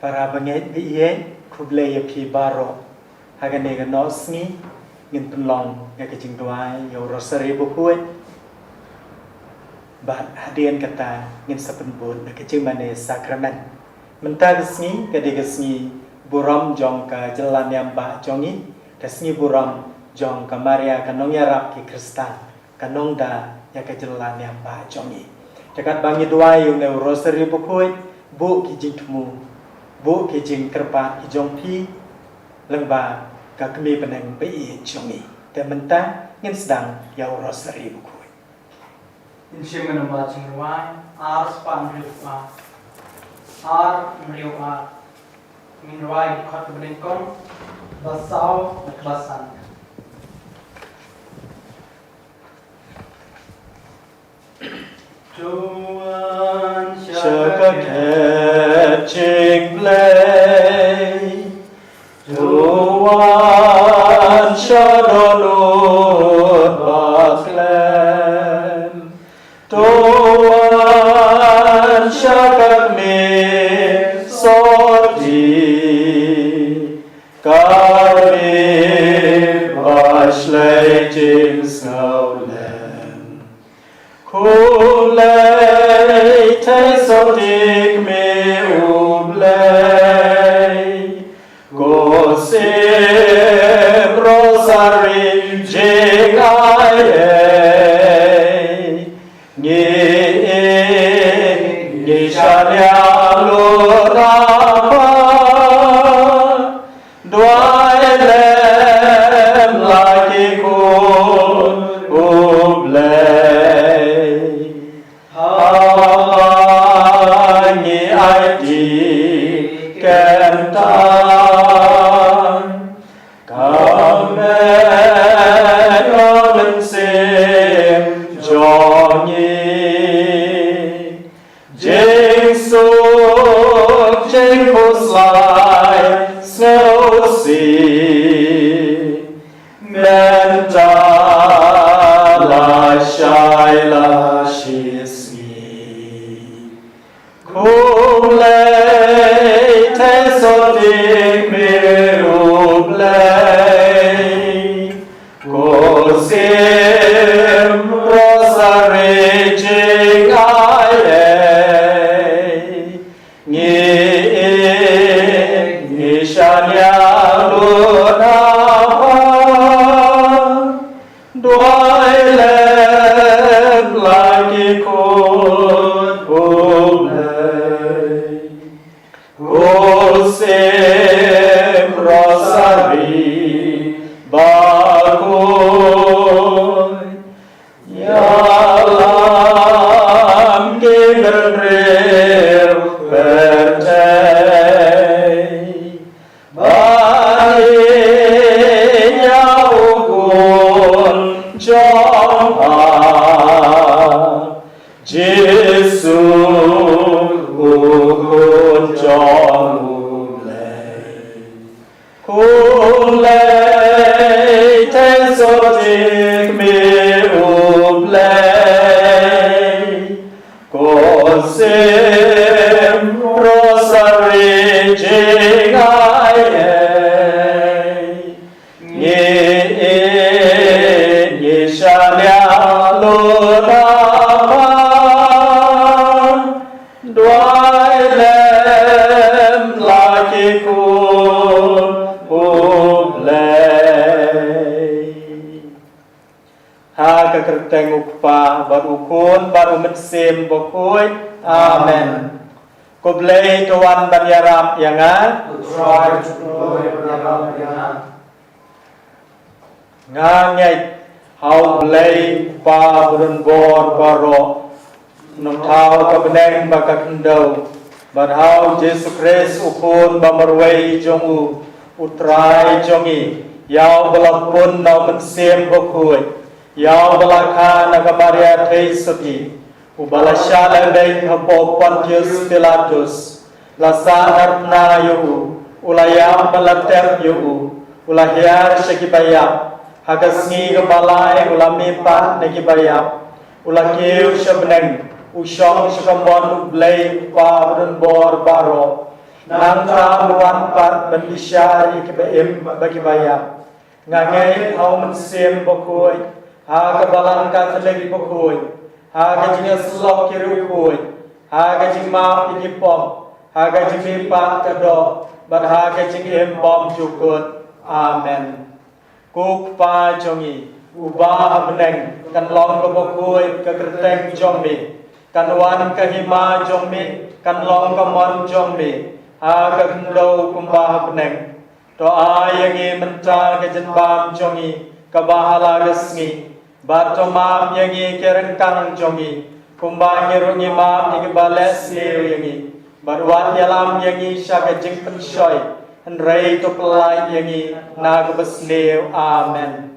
para banget biye kuble ya pi baro hagane ga nosni ngin penlong ya ke jing tuai yo rosary bukuy bat hadian kata ngin sapen bun ke jing mane sakramen menta gesni ke de gesni buram jong ka jalan yang ba jongi kesni buram jong ka Maria kanong yarap ki Kristan kanong da ya ke jalan yang ba jongi dekat bangi tuai yo ne rosary bukuy bu ki jing tmu bu ki jing kerpat ki jong pi leng ba ka kemi peneng bi jongi te menta ngin sedang ya rosary bukuy Insyaallah menambah cengruai ar span riwa ar riwa minruai khot benengkon basau basan Tuan Shaka catching play Tuan Shadolud Baklam Tuan Shaka me sorti Karmi Bashlay Jing Snowland Kulay tay sodik me ublay Gosim rosary jingay Ni shanya lurapa Dway lem lagi kun ublay Hangi aidi kentan Kamen kamen sim jongi Jing suk jing kuslai snow sea Menta la shai la shisni Kulay te sodik me ublay Gosim rosary jingay Ni shanya lunapa Dway lem lagi kun ublay Gosim rosary bagoy Yalam gibril pertay Bahinya ukun jomha Jesu ukun jomulay Kulay te sodik me ublay Gosim rosary jingay Ni shanya lunapa Dway lem lagi kun ublay Ha kekerteng ukpa barukun baru mensim bokuy amen Kublay tuan banyaram yangan Utrai Tuan Yaram Yana Ngangay hau blay pa burun bor baro Nung thao ka beneng baka kendau Barhau Jesu Christ ukun bamarway jongu Utrai jongi Yau balapun nau mensim bokuy Yau balaka nagamaria thay suti Ubalasya lagday hapo Pontius Pilatus Lasa harpna yuhu Ulayam balater yuhu Ulahyar shakibayap Hagasngi kebalai ulami pat nagibayap Ulakiw sya beneng Usyong sya kambon ublay pa burun bor baro nang trawan pat bendisyari kebaim bagi bayam ngangai hau mensiem bokoi ha kebalan ka thelegi bokoi ha gajinga slok kiru koi ha gajing ma pigi pom ha gajing pat kado bat ha gajing em bom jukut amen kuk pa jongi ubah beneng kan long bokoi ka kerteng jombi kan wan ka hima jombi kan long ka mon jombi ha ka kendo kumbah beneng to ayangi mental ke jenbam jongi ka bahala resmi bat to mam yangi kerengkang jongi kumbah ngirungi mam ing bales liu yangi barwat yalam yangi syaga jing penshoy henrei to pelai yangi na ka besliu amen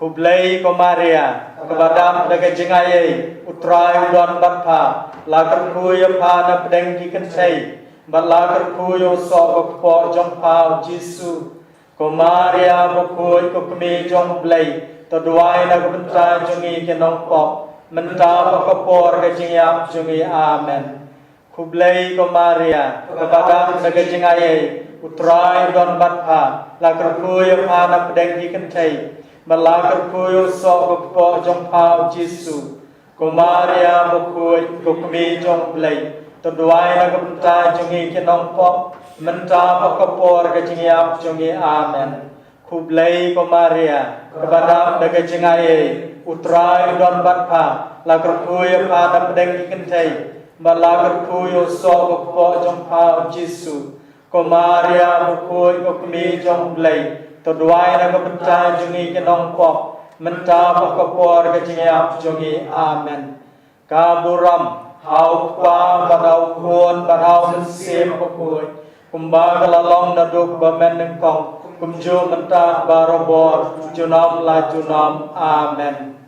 Kublai Komaria, Kabadam daga jingaye, Utrai udon batpa, Lakar kuyo pa na pedeng kikentay, Bat lakar kuyo so po jong pao Jisu, Komaria bukuy kukumi jong blay, Toduay na kubenta jongi kinong pop, Menta pakapor ka jingyap jongi amen. Kublai Komaria, Kabadam daga jingaye, Utrai udon batpa, Lakar kuyo pa na pedeng kikentay, Malakar kuyo so po jong pao Jisu, Komaria bukuy kukumi jong blay, Toduay na kabenta jongi kinong pop, Menta pakapor ka jingyap jongi amen. Kublai Komaria, Kabadam daga jingaye, Utrai udon batpa, Lakar kuyo pa na pedeng kikentay, Malakar kuyo so po jong pao Jisu, Komaria bukuy kukumi jong blay, Toduay na kabenta jongi kinong pop, Menta pakapor ka jingyap jongi amen. Kaburam, hau pa barau kuon barau mensim bukuy, Kumbaga lalong na duk bamen ng kong, Kumjo menta barobor, Junam la junam amen.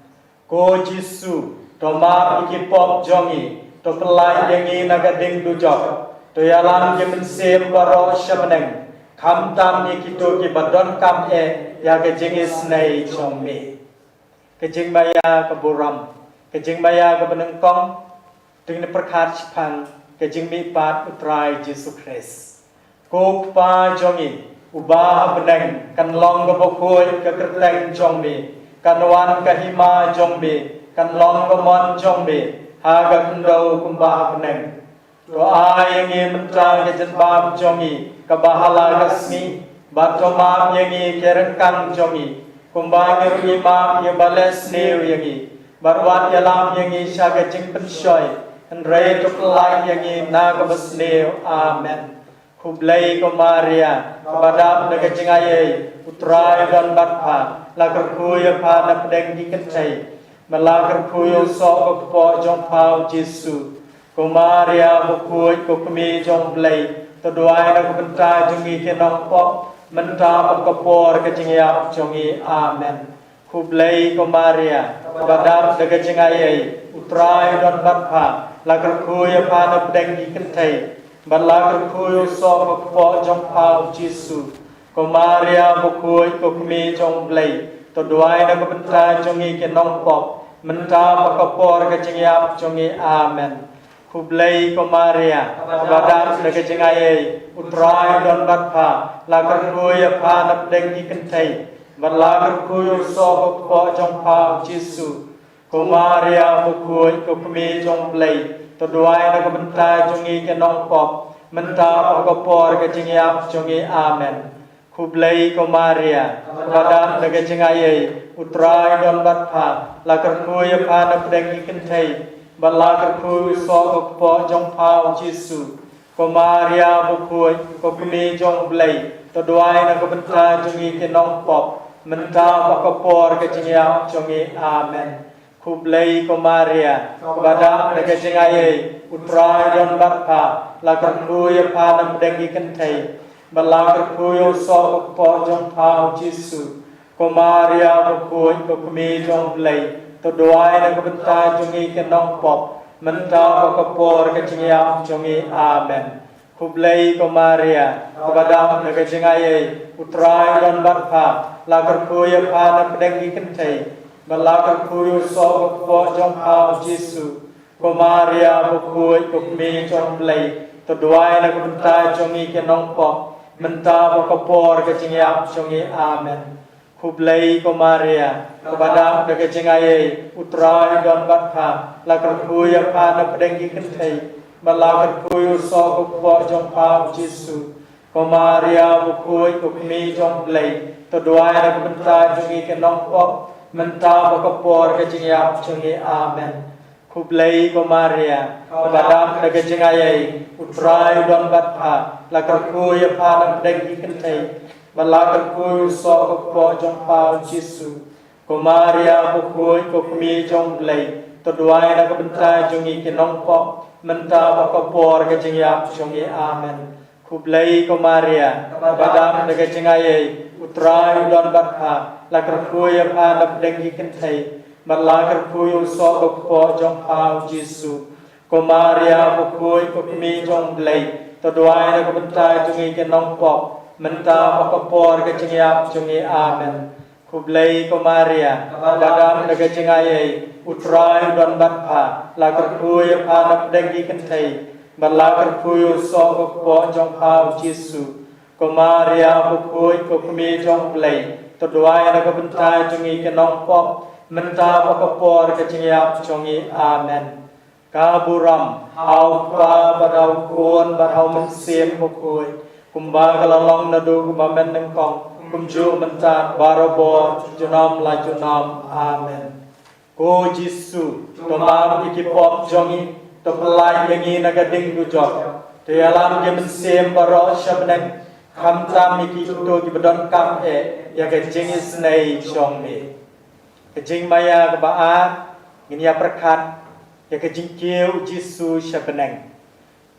Ko Jisu, Toma ikipop jongi, To pelai yangi nagading dujok, To yalam ki mensim baro syameneng, Kam tam ni kito ki badon kam ya kejing isnei chongmi. Kejing maya ke buram, kejing maya ke benengkong, Ting perkat chipang, kejing mi pat utrai Jesu Christ. Kuk pa jongi, ubah beneng, kan long ke bokoi ke kerteng jongmi, kan wan ke hima jongmi, kan long ke mon jongmi, haga kendo kumbah beneng. Doa yang mental ke jenbam jongi, kebahala resmi, bato mam yangi kerengkang jongi, kumbang irungi mam yang bales liu yangi, barwat yalam yangi syaga jing penshoy, henrei to pelai yangi naga besliu amen. Kublai Komaria, Kabadam daga jingaye, Utrai don batpa, Lakar kuyo pa na pedeng kikentay, Malakar kuyo so po jong pao Jisu, Komaria bukuy kukumi jong blay, Toduay na kubenta jongi kinong pop, Menta pakapor ka jingyap jongi amen. Kublai Komaria, Kabadam daga jingaye, Utrai don batpa, Lakar kuyo pa na pedeng kikentay, Balakar kuyo so po jong pao Jisu, Komaria bukuy kukumi jong blay, Toduay na kubenta jongi kinong pop, Menta pakapor ka jingyap jongi amen. Kublai Komaria, Kabadam daga jingaye, Utrai don batpa, Lakar kuyo pa na pedeng kikentay, Balakar kuyo so po jong pao Jisu, Komaria bukuy kukumi jong blay, Toduay na kabenta jongi kinong pop, Menta pakapor ka jingyap jongi amen. Kublai Komaria, Kabadam daga jingaye, Utrai don batpa, Lakar kuyo pa na pedeng kikentay, Balakar kuyo so po jong pao Jisu, Komaria bukuy kukumi jong blay, Toduay na kabenta jongi kinong pop, Menta pakapor ka jingyap jongi amen. Kublai Komaria, Kabadam daga jingaye, Utrai don batpa, Lakar kuyo pa na pedeng kikentay, Balakar kuyo so po jong pao Jisu, Komaria bukuy kukumi jong blay, Toduay na kabenta jongi kinong pop, Menta pakapor ka jingyap jongi amen. Kublai Komaria, Kabadam daga jingaye, Utrai don batpa, Lakar kuyo pa na pedeng kikentay, Balakar kuyo so po jong pao Jisu, Komaria bukuy kukumi jong blay, to duai na kubenta jongi ke nong pok menta bakapor ke jingyap jongi amen kublai ko Maria kepada ke jingai utrai don batha la kerkuya pa na pedenggi kentai bala kerkuyu so ko po jong pa Jesu ko Maria bukui ko mi jong blai to duai na kubenta jongi ke nong pok menta bakapor ke jingyap jongi amen kublai ko Maria kepada ke jingai utrai don batha la kerkuya pa na pedenggi kentai bala kerkuyu so ko po jong pa Jesu ko Maria bukui ko mi jong blai to duai na kubenta jongi ke nong pok menta bakapor ke jingyap jongi amen kublai ko Maria kepada ke jingai utrai don batha la kerkuya pa na pedenggi kentai bala kerkuyu so ko po jong pa Jesu ko Maria bukui ko mi jong blai to duai na kubenta jongi ke nong pok menta bakapor ke jingyap jongi amen kublai ko Maria kepada ke jingai utrai don batha la kerkuya pa na pedenggi kentai bala kerkuyu so ko po jong pa Jesu ko Maria bukui ko mi jong blai to duai na kubenta jongi ke nong pok menta bakapor ke jingyap jongi amen kaburam au pa badau kon badau mensiem bukui kumba kalalong na du kumamen ng kong kumju mentan barobo junam la junam amen ko Jesu to mam ikipop jongi to pelai yangi nagading du jok to alam ge mensiem baro shabneng kham tam iki to ki bedon kam ya ke jing isnei jong ni ke jing maya ke ba ngin ya perkat ya ke jing kieu Jesu shabneng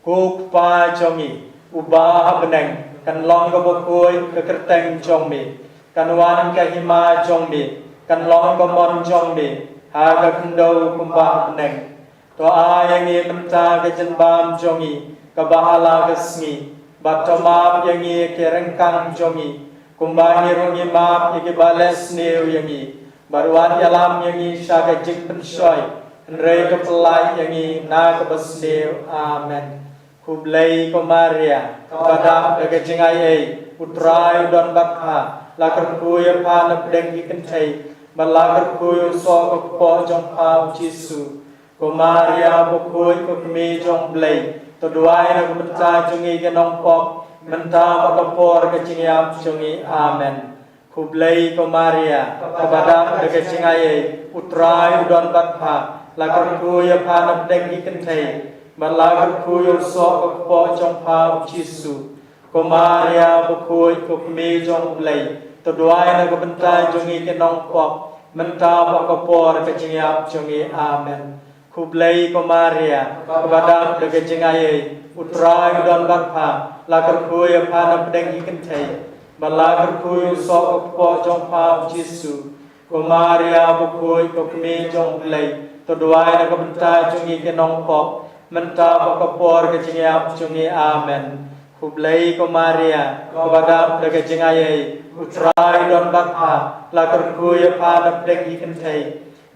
ko pa jongi ubah beneng kan long ko bokoi ke kerteng jong mi kan wan ke hima jong mi kan long ko mon jong mi ha ka kendo kumbah beneng to ayang ni menta ke jenbam jong mi ka bahala ke sngi batoma yang ni ke rengkang jong mi kumbah ni rongi map ke bales neu yang ni baruan alam yang ni sya ke jing pensoi rei ke pelai yang ni na ke besneu amen kublai ko Maria kepada ke jingai utrai don batha la kerkuya pa na pedenggi kentai bala kerkuyu so ko po jong pa Jesu ko Maria bukui ko mi jong blai to duai na kubenta jongi ke nong pok menta bakapor ke jingyap jongi amen kublai ko Maria kepada ke jingai utrai don batha la kerkuya pa na pedenggi kentai bala kerkuyu so ko po jong pa Jesu ko Maria bukui ko mi jong blai to duai na kubenta jongi ke nong pok menta bakapor ke jingyap jongi amen kublai ko Maria kepada ke jingai utrai don batha la kerkuyu pa na pedenggi kentai bala kerkuyu so ko po jong pa Jesu ko Maria bukui ko mi jong blai to duai na kubenta jongi ke nong pok menta bakapor ke jingyap jongi amen kublai ko Maria kepada ke jingai utrai don batha la kerkuya pa na pedenggi kentai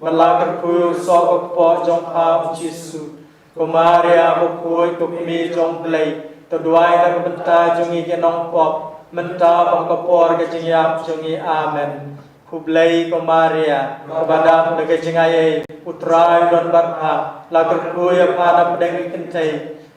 bala kerkuyu so ko po jong pa Jesu ko Maria bukui ko mi jong blai to duai na kubenta jongi ke nong pok menta bakapor ke jingyap jongi amen kublai ko Maria kepada ke jingai utrai don batha la kerkuya pa na pedenggi kentai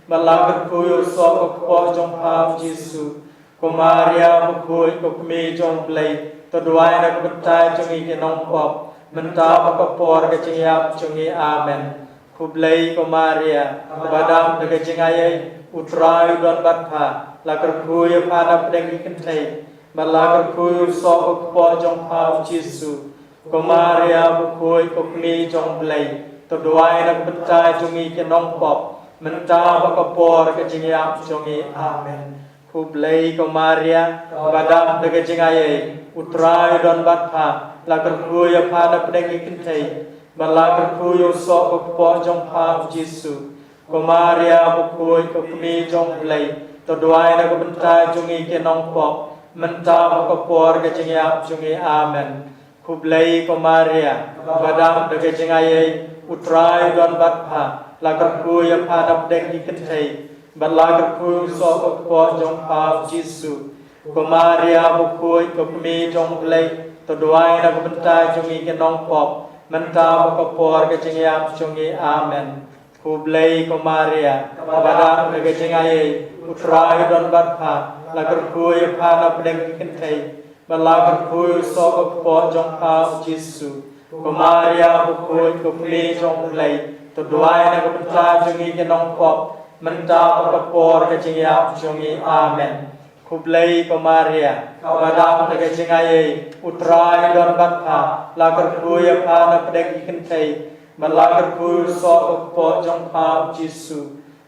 bala kerkuyu so ko po jong pa Jesu ko Maria bukui ko mi jong blai to duai na kubenta jongi ke nong pok menta bakapor ke jingyap jongi amen kublai ko Maria kepada ke jingai utrai don batha la kerkuya pa na pedenggi kentai bala kerkuyu so ko po jong pa Jesu ko Maria bukui ko mi jong blai to duai na kubenta jongi ke nong pok menta bakapor ke jingyap jongi amen kublai ko Maria kepada ke jingai utrai don batha la kerkuya pa na pedenggi kentai bala kerkuyu so ko po jong pa Jesu ko Maria bukui ko mi jong blai to duai na kubenta jongi ke nong pok menta bakapor ke jingyap jongi amen kublai ko Maria kepada ke jingai utrai don batha la kerkuya pa na pedenggi kentai บัลลากระคุยสอบปอจงพาจิสุกุมาเรียบุคุยกุมีจงเลยตัวด้วยนักบันทายจงอีกน้องปอบมันตาบกปอร์กจิงยามจงอีอาเมนคุบเลยกุมาเรียบาดาเกจิงไออุตรายดอนบัดพาลากระคุยพานับเด็กขึ้นไทยบัลลากระคุยสอบปอจงพาจิสุกุมาเรียบุคุยกุมีจงเลยตัวด้วยนักบันทายจงอีกน้องปอบมันตาบกปอร์กจิงยามจงอีอาเมนคุบเลยกุมาเรียบาดาเกจิงไออุตรายดอนบัดพาลากระคุยพานับเด็กขึ้นไทยบัลลากระคุยสอบปอจงพาจิสุ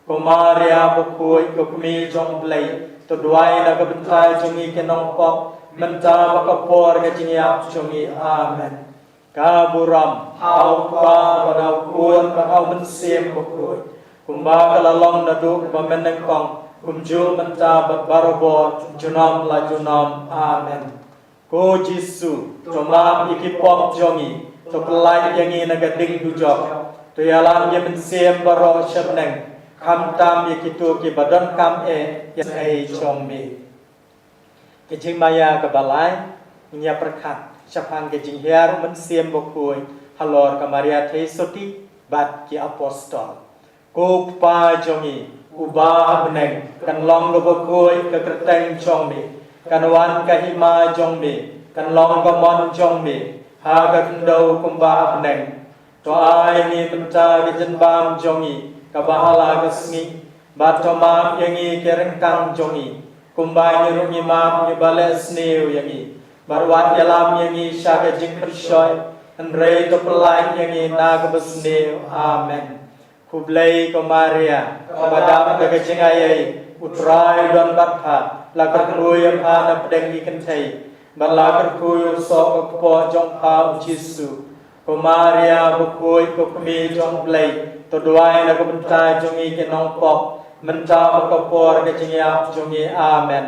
กุมาเรียบุคุยกุมีจงเลยตัวด้วยนักบันทายจงอีกน้องปอบมันตาบกปอร์กจิงยามจงอีอาเมนกาบุรัมเอาปาบดาวควรเอามันเสียมบุคุยคุมบากละลองนาดูบะเมนังกองคุมจูมันตาบารบอจุนอมลาจุนอมอาเมนโกจิสุตัวมาอีกิปอมจงอีตัวปลายยังอีนักดิ่งดูจอกตัวยาลามยังมันเสียมบารอชับนังคำตามอีกิตัวกิบัดนคำยังไอชมมีกิจิมายากับบาลายมียาประคัดชพังกิจิเฮียร์มันเสียมบุคุยฮัลโหลกัมาริยาเทสุติบัดกิอพอสตอลกูปาจงอีอุบาบเนงกันลองกบคุยกกระเตงจงมีกันวันกหิมาจงมีกันลองกมอนจงมีหากันดูกุมบาบเนงตัวอายนี่มันจากิจันบามจงอีกับบาฮลากสงิบัดตัวมามยังอีเกรังกังจงอีกุมบายนี่รุมีมามยบาเลสเนียวยังอีบารวัดยาลามยังอีชากจิงปริชอยอันเรย์ตัวปลายยังอีนากบสเนียวอาเมนคุบเลยกุมาเรียบาดามกะจิงไออุตรายดอนบัดพาลากระคุยพานับเด็กกันไทยบัลลากระคุยสอบปอจงพาจิสุกุมาเรียบุคุยกุมีจงเลยตัวด้วยนักบันทายจงอีกน้องปอบมันตาบกปอร์กจิงยามจงอีอาเมน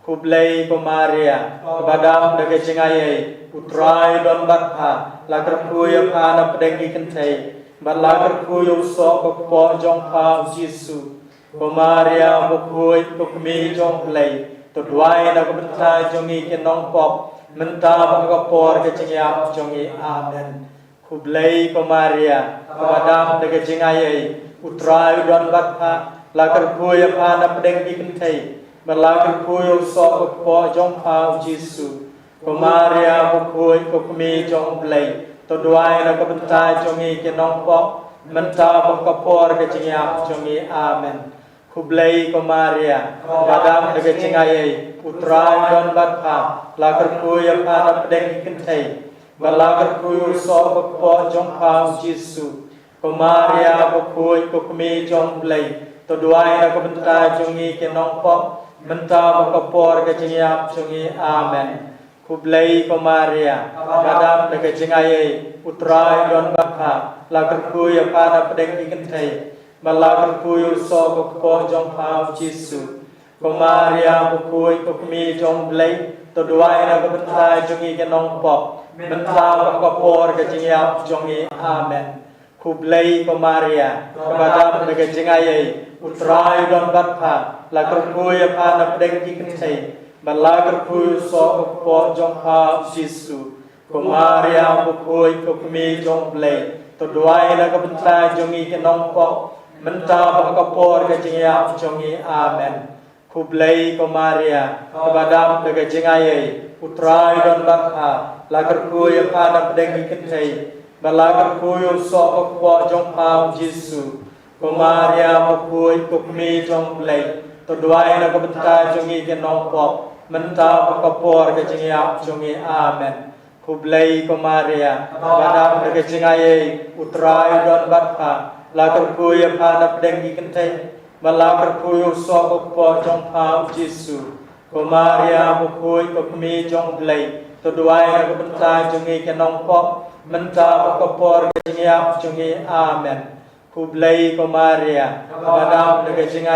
คุบเลยกุมาเรียบาดามกะจิงไออุตรายดอนบัดพาลากระคุยพานับเด็กกันไทยบัลลากระคุยสอบปอจงพาจิสุกุมาเรียบุคุยกุมีจงเลยตัวด้วยนักบันทายจงอีกน้องปอบมันตาบกปอร์กจิงยามจงอีอาเมนคุบเลยกุมาเรียบาดามกะจิงไออุตรายดอนบัดพาลากระคุยพานับเด็กกันไทยบัลลากระคุยสอบปอจงพาจิสุกุมาเรียบุคุยกุมีจงเลยตัวด้วยนักบันทายจงอีกน้องปอบมันตาบกปอร์กจิงยามจงอีอาเมนคุบเลยกุมาเรียบาดามกะจิงไออุตรายดอนบัดพาลากระคุยพานับเด็กกันไทยบัลลากระคุยสอบปอจงพาจิสุกุมาเรียบุคุยกุมีจงเลยตัวด้วยนักบันทายจงอีกน้องปอบมันตาบกปอร์กจิงยามจงอีอาเมนคุบเลยกุมาเรียบาดามกะจิงไออุตรายดอนบัดพาลากระคุยพานับเด็กกันไทยบัลลากระคุยสอบปอจงพาจิสุกุมาเรียบุคุยกุมีจงเลยตัวด้วยนักบันทายจงอีกน้องปอบมันตาบกปอร์กจิงยามจงอีอาเมนคุบเลยกุมาเรียบาดามกะจิงไออุตรายดอนบัดพาลากระคุยพานับเด็กกันไทยบัลลากระคุยสอบปอจงพาจิสุกุมาเรียบุคุยกุมีจงเลยตัวด้วยนักบันทายจงอีกน้องปอบมันตาบกปอร์กจิงยามจงอีอาเมนคุบเลยกุมาเรียบาดามกะจิงไออุตรายดอนบัดพาลากระคุยพานับเด็กกันไทยบัลลากระคุยสอบปอจงพาจิสุกุมาเรียบุคุยกุมีจงเลยตัวด้วยนักบันทายจงอีกน้องปอบมันตาบกปอร์กจิงยามจงอีอาเมนคุบเลยกุมาเรียบาดามกะจิงไออุตรายดอนบัดพาลากระคุยพานับเด็กกันไทยบัลลากระคุยสอบปอจงพาจิสุกุมาเรียบุคุยกุมีจงเลยตัวด้วยนักบันทายจงอีกน้องปอบมันตาบกปอร์กจิงยามจงอีอาเมนคุบเลยกุมาเรียบาดามกะจิงไอ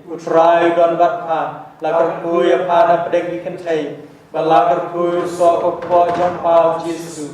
อุตรายดอนบัดพาลากระคุยพานับเด็กกันไทยบัลลากระคุยสอบปอจงพาจิสุ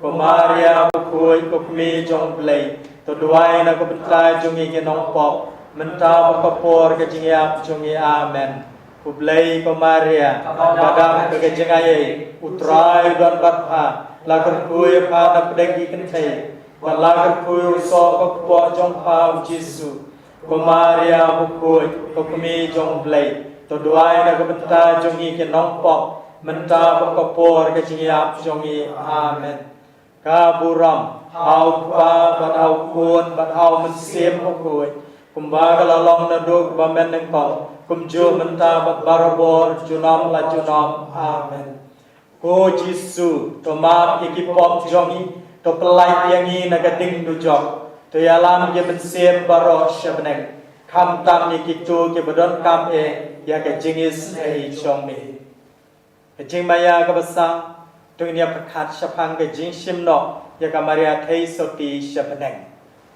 กุมาเรียบุคุยกุมีจงเลยตัวด้วยนักบันทายจงอีกน้องปอบ mentau kapor ke jingiap jongi amen kublai ko Maria badam ke jingai utrai don batha lagar kuy pa na pedegi kentai lagar kuy so kapor jong pa Jesu ko Maria bukuy ko kumi jong blai to duai na ko benta jongi ke nong pok mentau kapor ke jingiap jongi amen ka buram hau pa bat hau kun bat hau men siem bukuy kumbaga lalong na dug bamen ng kong kumjo menta bat barabor junam la junam amen ko Jesu to ma ikipom jongi to pelai yangi nagading du jok to yalam ye bensiem baro shabneng kam tam ikitu ke bodon kam ya ke jingis chong mi ke jing maya ka basa to nya prakhat shapang ke jing shim no ya ka Maria thei soti shabneng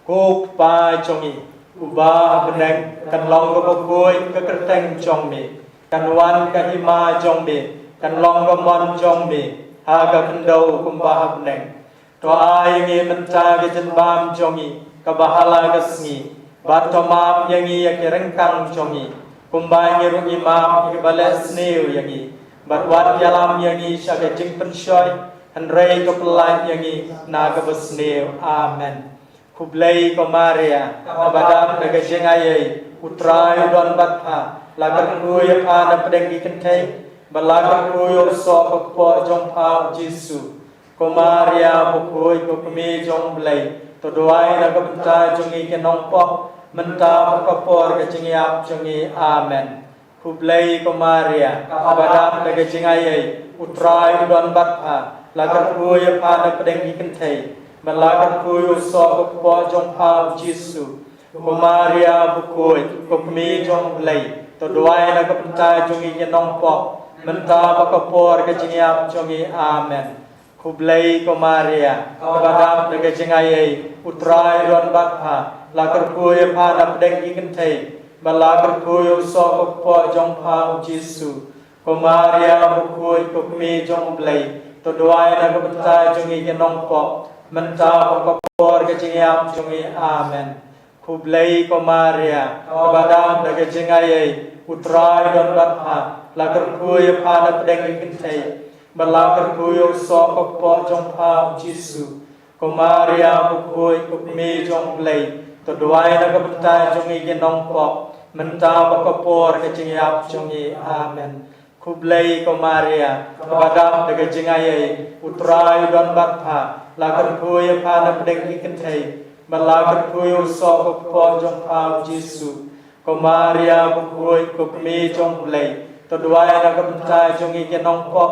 ko pa jongi Uba beneng kan long ko boy ke kerteng jong mi kan wan ka hima jong mi kan long ko mon jong mi ha ka kendo kumba beneng to ai ngi menta ke jen bam jong mi ka bahala ka sngi bat to mam yangi ya ke rengkang jong mi kumba ngi ru imam ke bales neu yangi bat wat yalam yangi sha ke jing pen shoy han rei ko pelai yangi na ka besneu amen kublai ko Maria abadam daga jengai utrai don batha lagar kuy pa na pedeng kentai balagar kuy so ko jong pa Jesu ko Maria bukuy ko kumi jong blai to doai na ko benta jongi ke nong po menta ko por ke jingiap jongi amen kublai ko Maria abadam daga jengai utrai don batha lagar kuy pa na pedeng kentai Malakan kuyu so ko jong pa Jesu ko Maria bukoy ko mi jong blai to duai na ko penta jongi ke nong po menta ba ko por ke jingiap jongi amen ku blai ko Maria ko badam de ke jingai utrai ron batha lakar kuyu pa na pedeng kentai malakan kuyu so ko jong pa Jesu ko Maria bukoy ko mi jong blai to duai na ko penta jongi ke nong po menta ko por ke jingiap jongi amen kublai ko Maria badam de ke jingai utrai don batha lakar kuy pa na pedeng kentai balakar kuy so ko po jong pa Jesu ko Maria bukoy ko mi jong blai to duai na ko benta jongi ke nong po menta ko por ke jingiap jongi amen kublai ko Maria badam de ke jingai utrai don batha lakar kuy pa na pedeng kentai balakar kuy so ko po jong pa Jesu ko Maria bukoy ko mi jong blai to duai na ko benta jongi ke nong po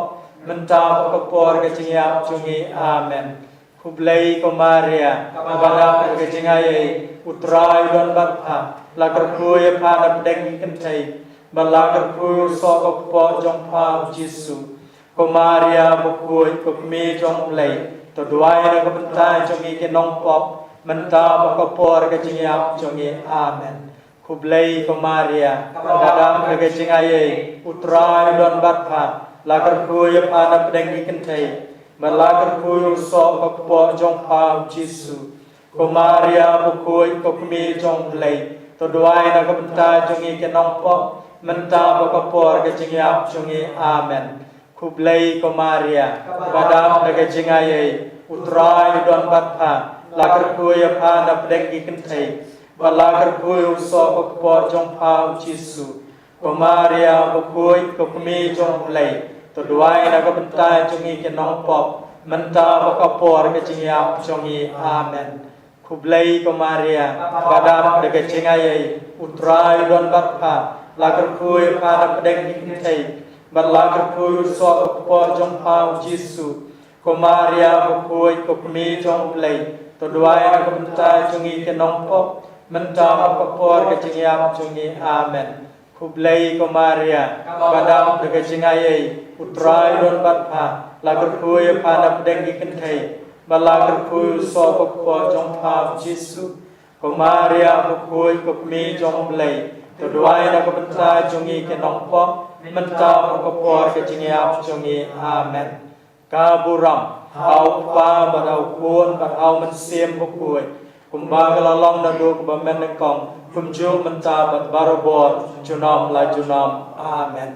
menta ko por ke jingiap jongi amen kublai ko Maria badam de ke jingai utrai don batha lakar kuy pa na pedeng kentai balakar kuy so ko po jong pa Jesu ko Maria bukoy ko mi jong blai to duai na ko benta jongi ke nong po menta ko por ke jingiap jongi amen kublai ko Maria badam de ke jingai utrai don batha lakar kuy pa na pedeng kentai balakar kuy so ko po jong pa Jesu ko Maria bukoy ko mi jong blai to duai na ko benta jongi ke nong po menta ko por ke jingiap jongi amen kublai ko Maria badam de ke jingai utrai don batha lakar kuy pa na pedeng kentai balakar kuy so ko po jong pa Jesu ko Maria bukoy ko mi jong blai to duai na ko benta jongi ke nong po menta ko por ke jingiap jongi amen kublai ko Maria badam de ke jingai utrai don batha lakar kuy pa na pedeng kentai balakar kuy so ko po jong pa Jesu ko Maria bukoy ko mi jong blai to duai na ko benta jongi ke nong po menta ko por ke jingiap jongi amen kublai ko Maria badam de ke jingai utrai don batha lakar kuy pa na pedeng kentai balakar kuy so ko po jong pa Jesu ko Maria bukoy ko mi jong blai to duai na ko benta jongi ke nong po menta ko por ke jingiap jongi amen ka buram hau pa ba hau kun ba hau men siem bukoy kumba la long na do ba men kong kumju menta barobor junam la junam amen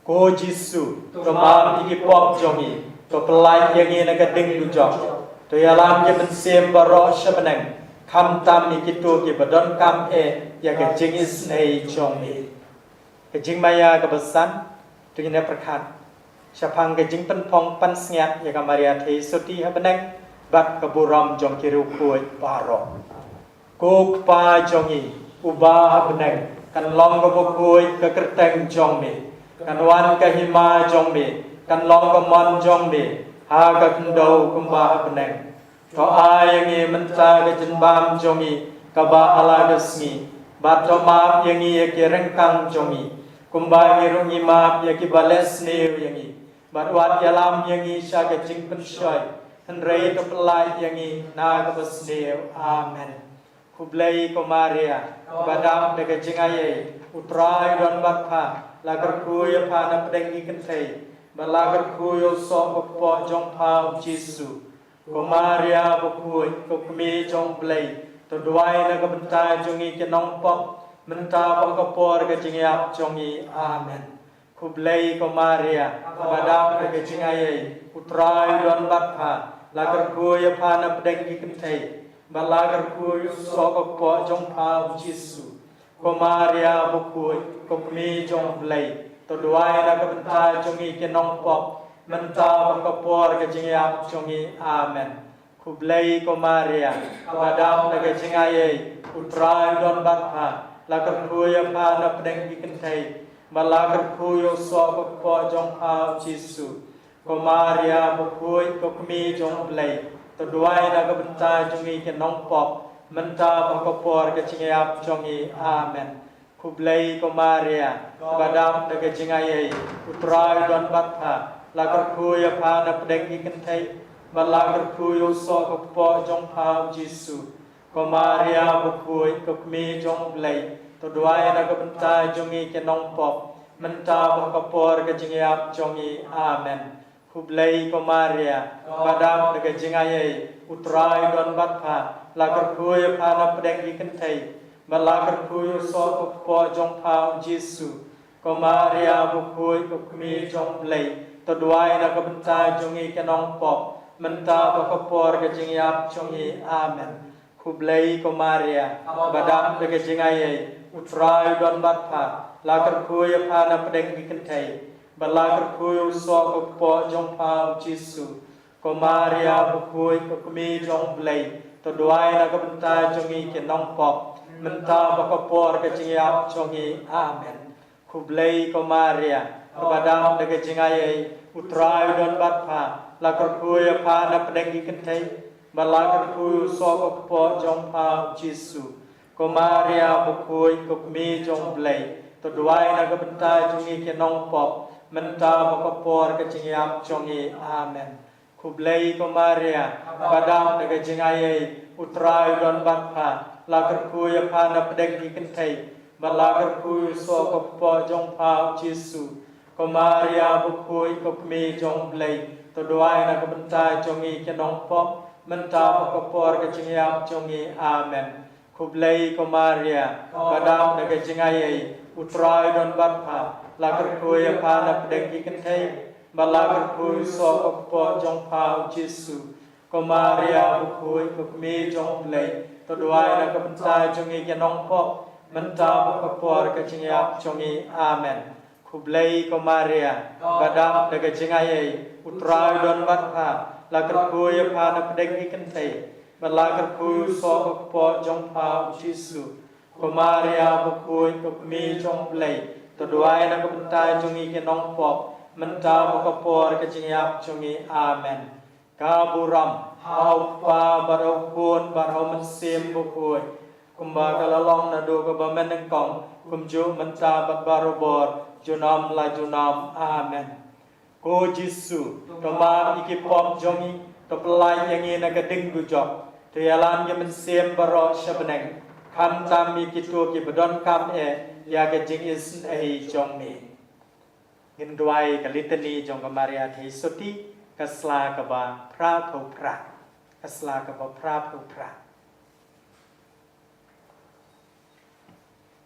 ko jisu to mam iki pop jongi to pelai yang na gading du jok to yalam ye mensem baro shabanang kam tam iki to ki badon kam ya ga jing is nei jongi ke jing maya ka besan tu ni perkhat Sapang ke jing pen pong pan sngak ya ka Maria the suti ha benang bat ka buram jong kiru kuai baro ko pa jongi uba ha benang kan long ka kuai ka kerteng jong me kan wan ka hima jong me kan long ka mon jong me ha ka kendo kumba ha benang to ai yang menta ka jin bam jongi ka ba ala gasmi bat to ma yang ke rengkang jongi kumba ngi rungi ma ya ki bales ne yang Badwat yalam yang i syaga jing pensyoy Henrei ke pelai yang i naga besneo Amen Kublai ko Maria Badam daga jing ayay Utrai don batpa Lagar kuya pa na pedengi kentay Balagar kuyo so po jong pao Jisu Ko Maria bukuy Ko kumi jong blay To duay naga bentay jong i kinong pop Menta pagkapor ka jing yap jong i Amen Kublai ko Maria, badam ke jingai, utrai don batpa, lagar kuya pana pedeng ikentai, balagar kuya sokok po jong pa Jisu. Ko Maria bukui, ko kemi jong blai, to duai na kebentai jongi kenong pop, menta bakapor ke jingai jongi amen. Kublai ko Maria, badam ke jingai, utrai don batpa, lagar kuya pana pedeng ikentai. Malagar kuyo so po jong pa Jisu ko Maria bukui ko kemi jong blai to duai na ka benta jongi ke nong pop menta ba por ke chingyap jongi amen ku blai ko Maria badam de ke chingai utrai don batha lagar kuyo pa na pedeng ikentai malagar kuyo so po jong pa Jisu ko Maria bukui ko kemi jong blai to duai na ka benta jongi ke nong pop menta bakapor ke jingyap jongi amen kublai ko Maria badam de ke jingai utrai don batha lagar kuy pana pedeng ikentai balagar kuy so po jong pa Jisu ko Maria bukui ko kemi jong blai to duai na ka benta jongi ke nong pop menta bakapor ke jingyap jongi amen kublai ko Maria badam de ke jingai utrai don batha lagar kuya pana pedeng ikentai balagar kuya so po jong pa Jisu ko Maria bukui ko kemi jong blai to duai na ka benta jongi ke nong pop menta bakapor ke jingyap jongi amen kublai ko Maria badam de ke jingai utrai don batha lagar kuya pana pedeng ikentai balagar kuya so po jong pa Jisu ko Maria bukui ko kemi jong blai to duai na ka benta jongi ke nong pop menta bakapor ke jingyap jongi amen kublai ko Maria badam de ke jingai utrai don batha lagar kuya pana pedeng ikentai balagar kuya so po jong pa Jisu ko Maria bukui ko kemi jong blai to duai na ka benta jongi ke nong pop menta bakapor ke jingyap jongi amen kublai ko Maria badam de ke jingai utrai don batha lagar kuya pana pedeng ikentai balagar kuya so po jong pa Jisu ko Maria bukui ko kemi jong blai to duai na ka benta jongi ke nong pop menta bakapor ke jingyap jongi amen kublai ko Maria badam de ke jingai utrai don batha lagar kuya pana pedeng ikentai balagar kuya so po jong pa Jisu ko Maria bukui ko kemi jong blai to duai na ka benta jongi ke nong pop menta bakapor ke jingyap jongi amen ka buram hau pa barau pun barau mensim bukui kumba kalalong na do ka bamen kong kumju menta bat barobor junam la junam amen ko Jisu to ma iki pop jongi to pelai yang na ka ding du jok to yalan ye mensim baro shabeneng kam tam mi kitu ki bedon kam ya ke jing is jong mi ngin duai ka litani jong ka Maria the suti kasla ka ba pra pho pra kasla ka ba pra pho pra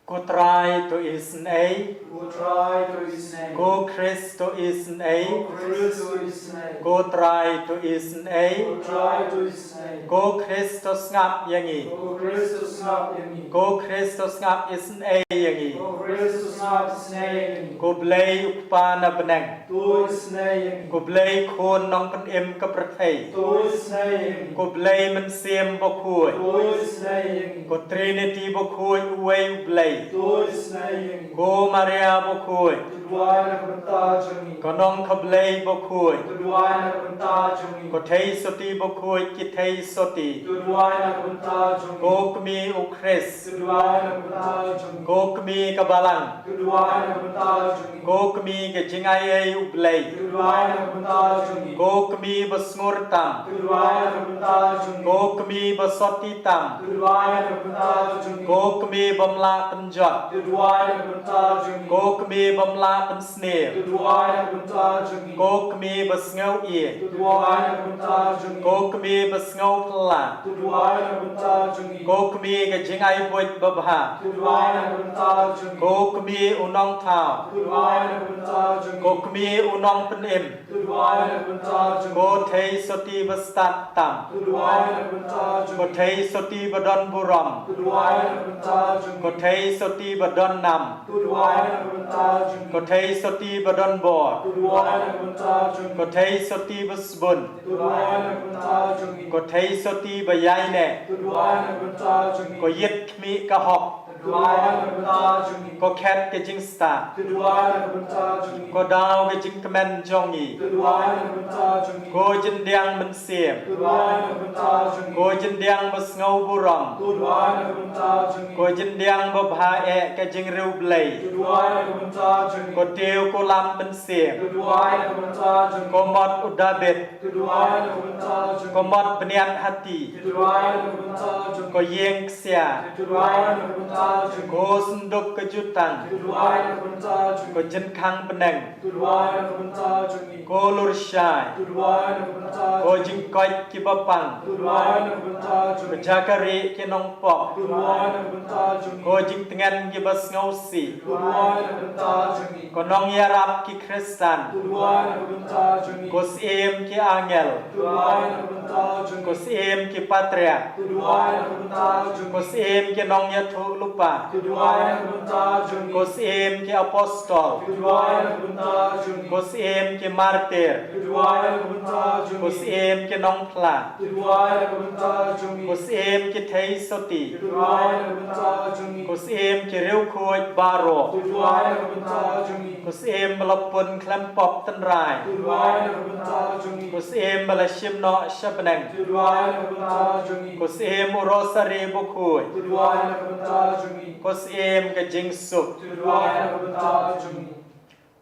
Go try to is nay. Go try to his name. Go Christ to is Go nay. Christ to his name. Go try to is nay. Go try to his name. Go Christus ngap yangi. Go Christus not in me. Go Christus ngap is nay yangi. Go Christus not his name. Go blay ukpa na benang. To his name. Go blay khôn nong pen em ka prathai. To his name. Go blay men siem bo khuai. To his name. Go Trinity bo khuai uwei blay. To his name. Go Maria bo khuai. To dwai na banta jami. Go nong ka blay bo khuai. To dwai na banta jami. Go thei soti bo khuai ki thei soti. To dwai na banta jami. Go kmi u Christ. To dwai na banta jami. Go kmi ka balang. To dwai na banta jami. Go kmi ke jingai ai u blay. To dwai na banta jami. Go kmi bo sngur tam. To dwai na banta jami. Go kmi bo soti tam. To dwai na banta jami. Go kmi bom la pen jot. To dwai na banta jami. Go kmi bom la pen sneer. To dwai na banta jami. Go kmi bo ngau ie. To dwai na banta jami. Go kmi bo ngau pla. To dwai na banta jami. Go kmi ke jingai boit ba bha. To dwai na banta jami. Go kmi unong thao. To dwai na banta jami. Go kmi unong pen em. To dwai na banta jami. Go thei soti ba stat tam. To dwai na banta Go jami. thei soti ba don buram. To dwai na banta jami. Go thei soti ba don nam. To dwai na banta jami. Go thei soti ba don bor. To dwai na banta jami. Go thei soti ba sbun. To dwai na banta jami. Go thei soti ba yai ne. To dwai na banta jami. Go yit kmi ka hok. To dwai na banta jami. Go cat ke jing sta. To dwai na banta jami. Go dao ke jing kemen jong yi. To dwai na banta jami. Go jin diang men siem. To dwai na banta jami. Go jin diang ba ngau buram. To dwai na banta jami. Go jin diang ba bha e ke jing riu blay. To dwai na banta jami. Go teu ko lam men siem. To dwai na banta jami. Go mot udabet. To dwai na banta jami. Go mot bniat hati. To dwai na banta jami. Go yeng sia. To dwai na banta jami. Go senduk kejutan. To dwai na banta jami. Go jin khang peneng. To dwai na banta jami. Go lur shai. To dwai na banta Go jami. jing koi ki bapang. To dwai na banta Go jami. jakari ki nong pok. To dwai na banta jami. Go jing tengan ki bas ngau si. To dwai na banta jami. Go nong yarap ki Kristan. To dwai na banta jami. Go siem ki angel. To dwai na banta jami. Go siem ki patriarch. To dwai na banta jami. Go siem ki nong yathu lupa. To dwai na banta jami. Go siem ki apostol. To dwai na banta jami. Go siem ki martir. To dwai na banta jami. Go siem ki nong pla. To dwai na banta jami. Go siem ki thei soti. To dwai na banta jami. Go siem ki riu khuai baro. To dwai na banta jami. Go siem balapun klam pop tan rai. To dwai na banta jami. Go siem balashim no shabnang. To dwai na banta jami. Go siem rosary bo khui. To dwai na banta jami. Go siem ka jing sup. To dwai na banta jami.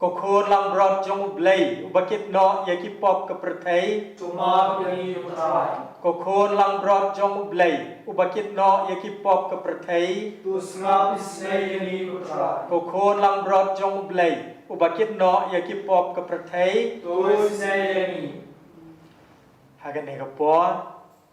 Go khôn lang brot jong blay. Ubakit no yaki pop ka prathai. To ma yani utrai. Go khôn lang brot jong blay. Ubakit no yaki pop ka prathai. To snap isne yani utrai. Go khôn lang brot jong blay. Ubakit no yaki pop ka prathai. To isne yani. Hagan ne ka po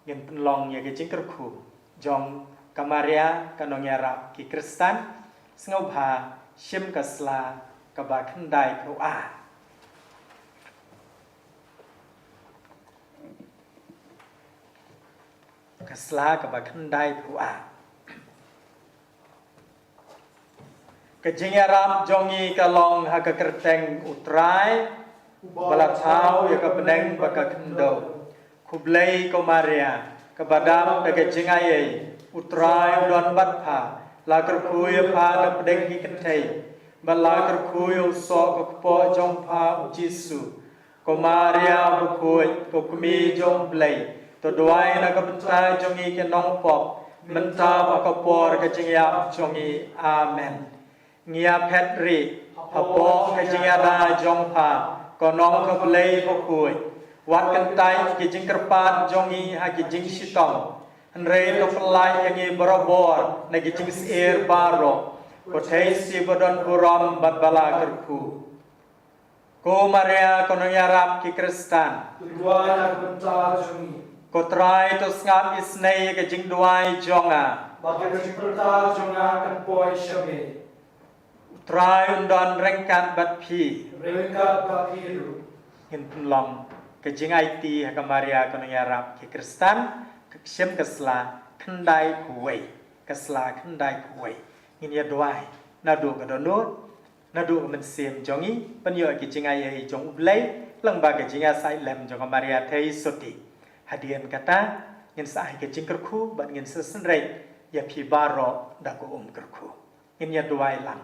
ngin penlong ya ke jingker khu. Jong kamaria kanong yara ki Kristan. Sngau bha shim kasla ka ba khandai khu a. Kasla ka ba khandai khu a. Ka jingaram jongi ka long ha ka kerteng utrai. Bala thau ya ka beneng ba ka khndo. Kublai ko Maria kabadam daga jingai utrai don bat pha la kar khuya pha da pedeng ki kathai bala kar khuya so ko po jong pha Jesu ko Maria bu khui ko kmi jong blai to duai na ka bta jong i ke nong pop menta ba ka por ka jingyap jong i amen ngia petri pha po ka jingyada jong pha ko nong ka blai bu khui Wat kentai ki jing kerpan jongi ha ki jing sitong Henry to pelai yangi barabor na ki jing sir baro Ko thei si bodon buram bat bala kerku Ko Maria kono yarap ki Kristan To dwai na banta jami. Ko try to ngap isnei ki jing duai jonga Bagi perta jonga kan poi shabe. Try undon rengkat bat pi. Rengkat bakiru. Ngin long ke jing IT ka Maria ka nang yarap ke Kristan ke sim ke sla khandai kuwei ke sla khandai kuwei ngin ya doai na do ka donut na do man sim jongi panyo ke jing ai jong ublei lang ba ke jing sai lem jong ka Maria thei soti hadian kata ngin sai ke jing kerku ban ngin sesen rei ya pi baro da ko kerku ngin ya doai lang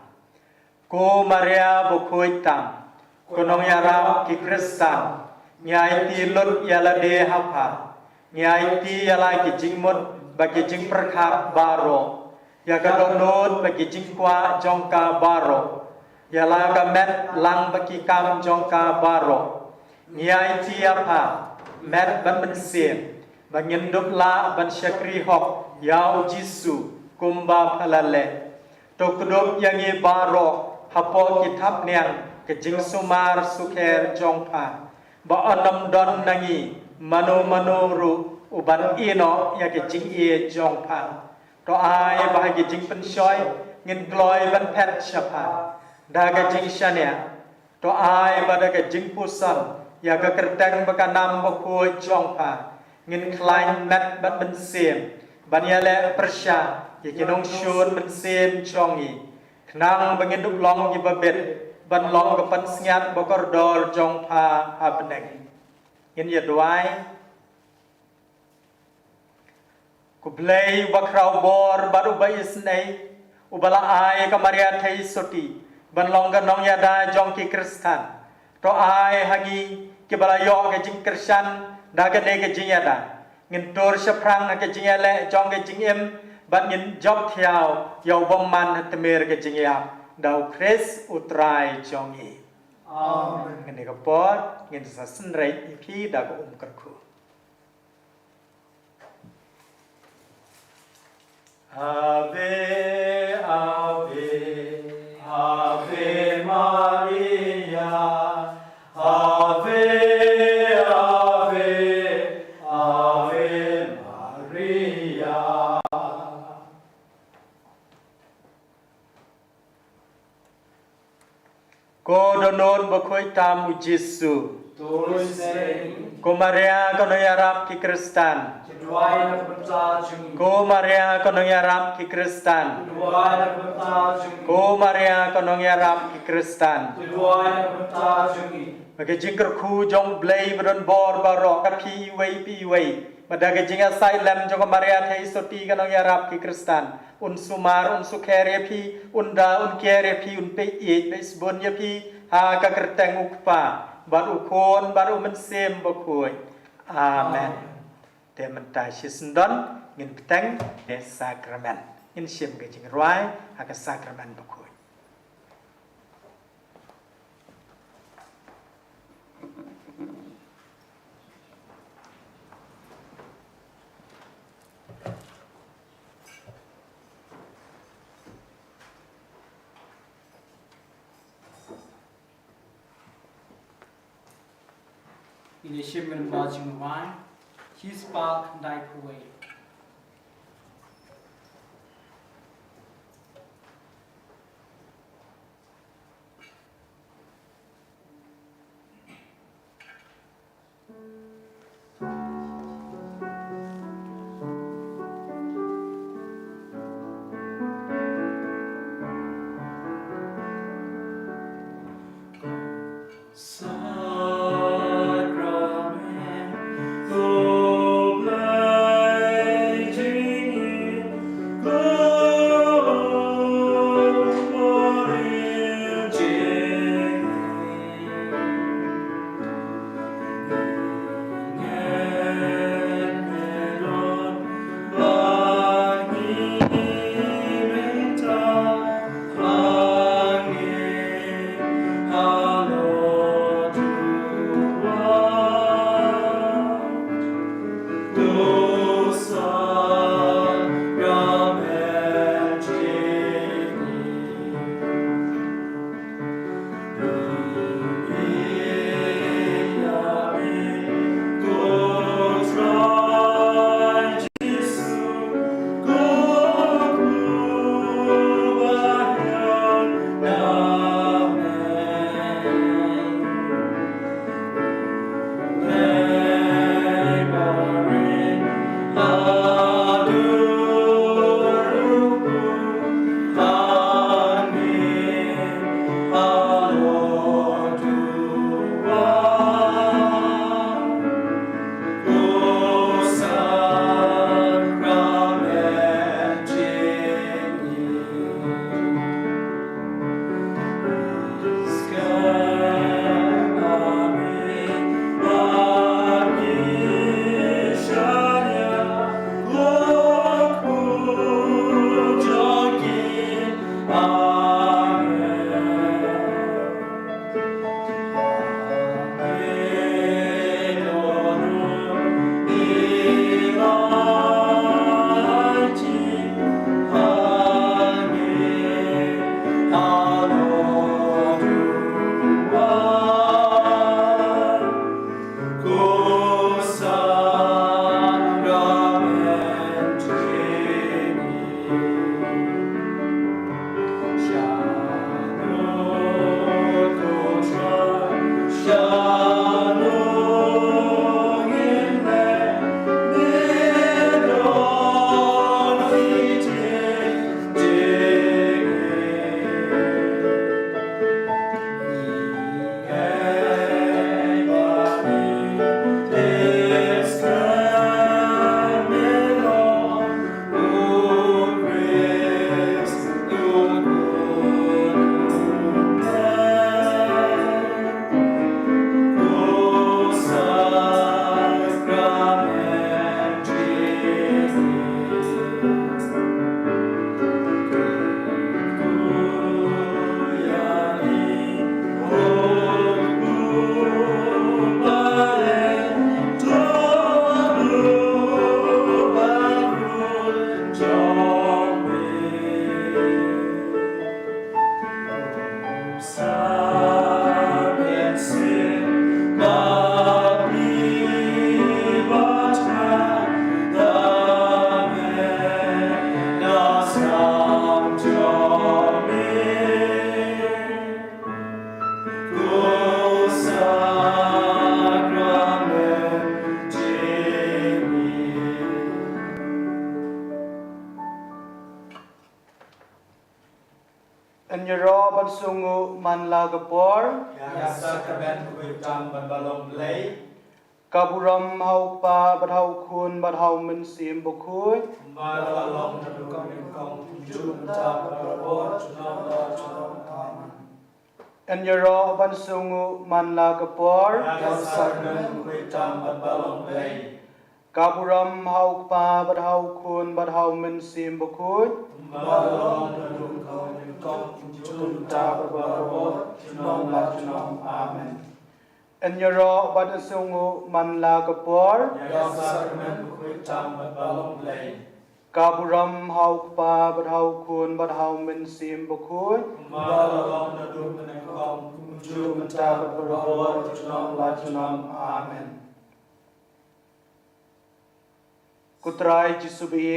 ko Maria bo khoi tam Kunong yarap ki Kristan, nyai ti lut yala de hapa, nyai ti yala ki jingmut bagi jing perkap baro, ya kadonot bagi jing kwa jongka baro, yala kamet lang bagi kam jongka baro, nyai ti apa, met ban mensim, bangin dup la ban syakri hok, yau jisu, kumba palale, tokudup yang ye baro, hapo kitab niang, Kejing sumar sukher jongpa ba anam don nangi mano ru uban ino ya kejing e jongpa to ai ba kejing pensoi ngin gloi ban pet chapa da kejing shania to ai ba da kejing pusan ya ka kerteng ba kanam ba ko jongpa ngin klain met ban ben sem ban ya le persya ya kinong shun ben sem jongi knang bangin duk long gi ba bet ban long ka pan sngat bokor dor jong pha abneng yin ya duai ku blei bakrau bor baru bai snei ubala ai ka Maria thei soti ban long ka nong ya da jong ki Kristan to ai hagi ki bala yo ka jing Kristan da ka ne ka jing ya da ngin tor shaprang ka jing ya le jong ka jing em ban ngin job thiao yo bom man temer ka jing ya Dau Kris utrai jongi. Amen. Ngene ka pot ngin sa senrei ipi da ko kerku. Ave Ave Ave Maria Ave Ave Ave Maria Ko donor bakhoi tamu Jesu. Tolong seni. Ko Maria kono yarap ki Kristan. Kedua nak berta jungi. Ko Maria kono yarap ki Kristan. Kedua nak berta jungi. Ko Maria kono yarap ki Kristan. Kedua nak berta jungi. Bagi jingker ku jong blei berdon bor baro ka pi wei. Madaga jinga sai lem jong Maria thei soti kono yarap ki Kristan. Un sumar un sukhere pi unda un kere pi un pe e besbon ya pi ha ka kerteng ukpa baru kon baru mensem bokoi amen te mentai sisndon ngin peteng de sakramen in sim ke jing roi ha ka sakramen bokoi Ini shipment marching wine. His park died away. Sacrament, oh blessed. ban sungu man la gapor yang sakramen kuitam balong play kaburam hau pa bat hau kun bat hau men sim bukui balong kong jum ta balong chunom amen en yero ban sungu man la gapor yang sakramen kuitam balong play kaburam hau pa bat hau kun bat hau men sim bukui balong kong jum ta balong chunom amen en yero ban sungu man la gapor yang sakramen kuitam balong play kaburam hau pa bat hau kun bat hau men sim bukui balong kong jum ta balong chunom amen Kutrai Jisubi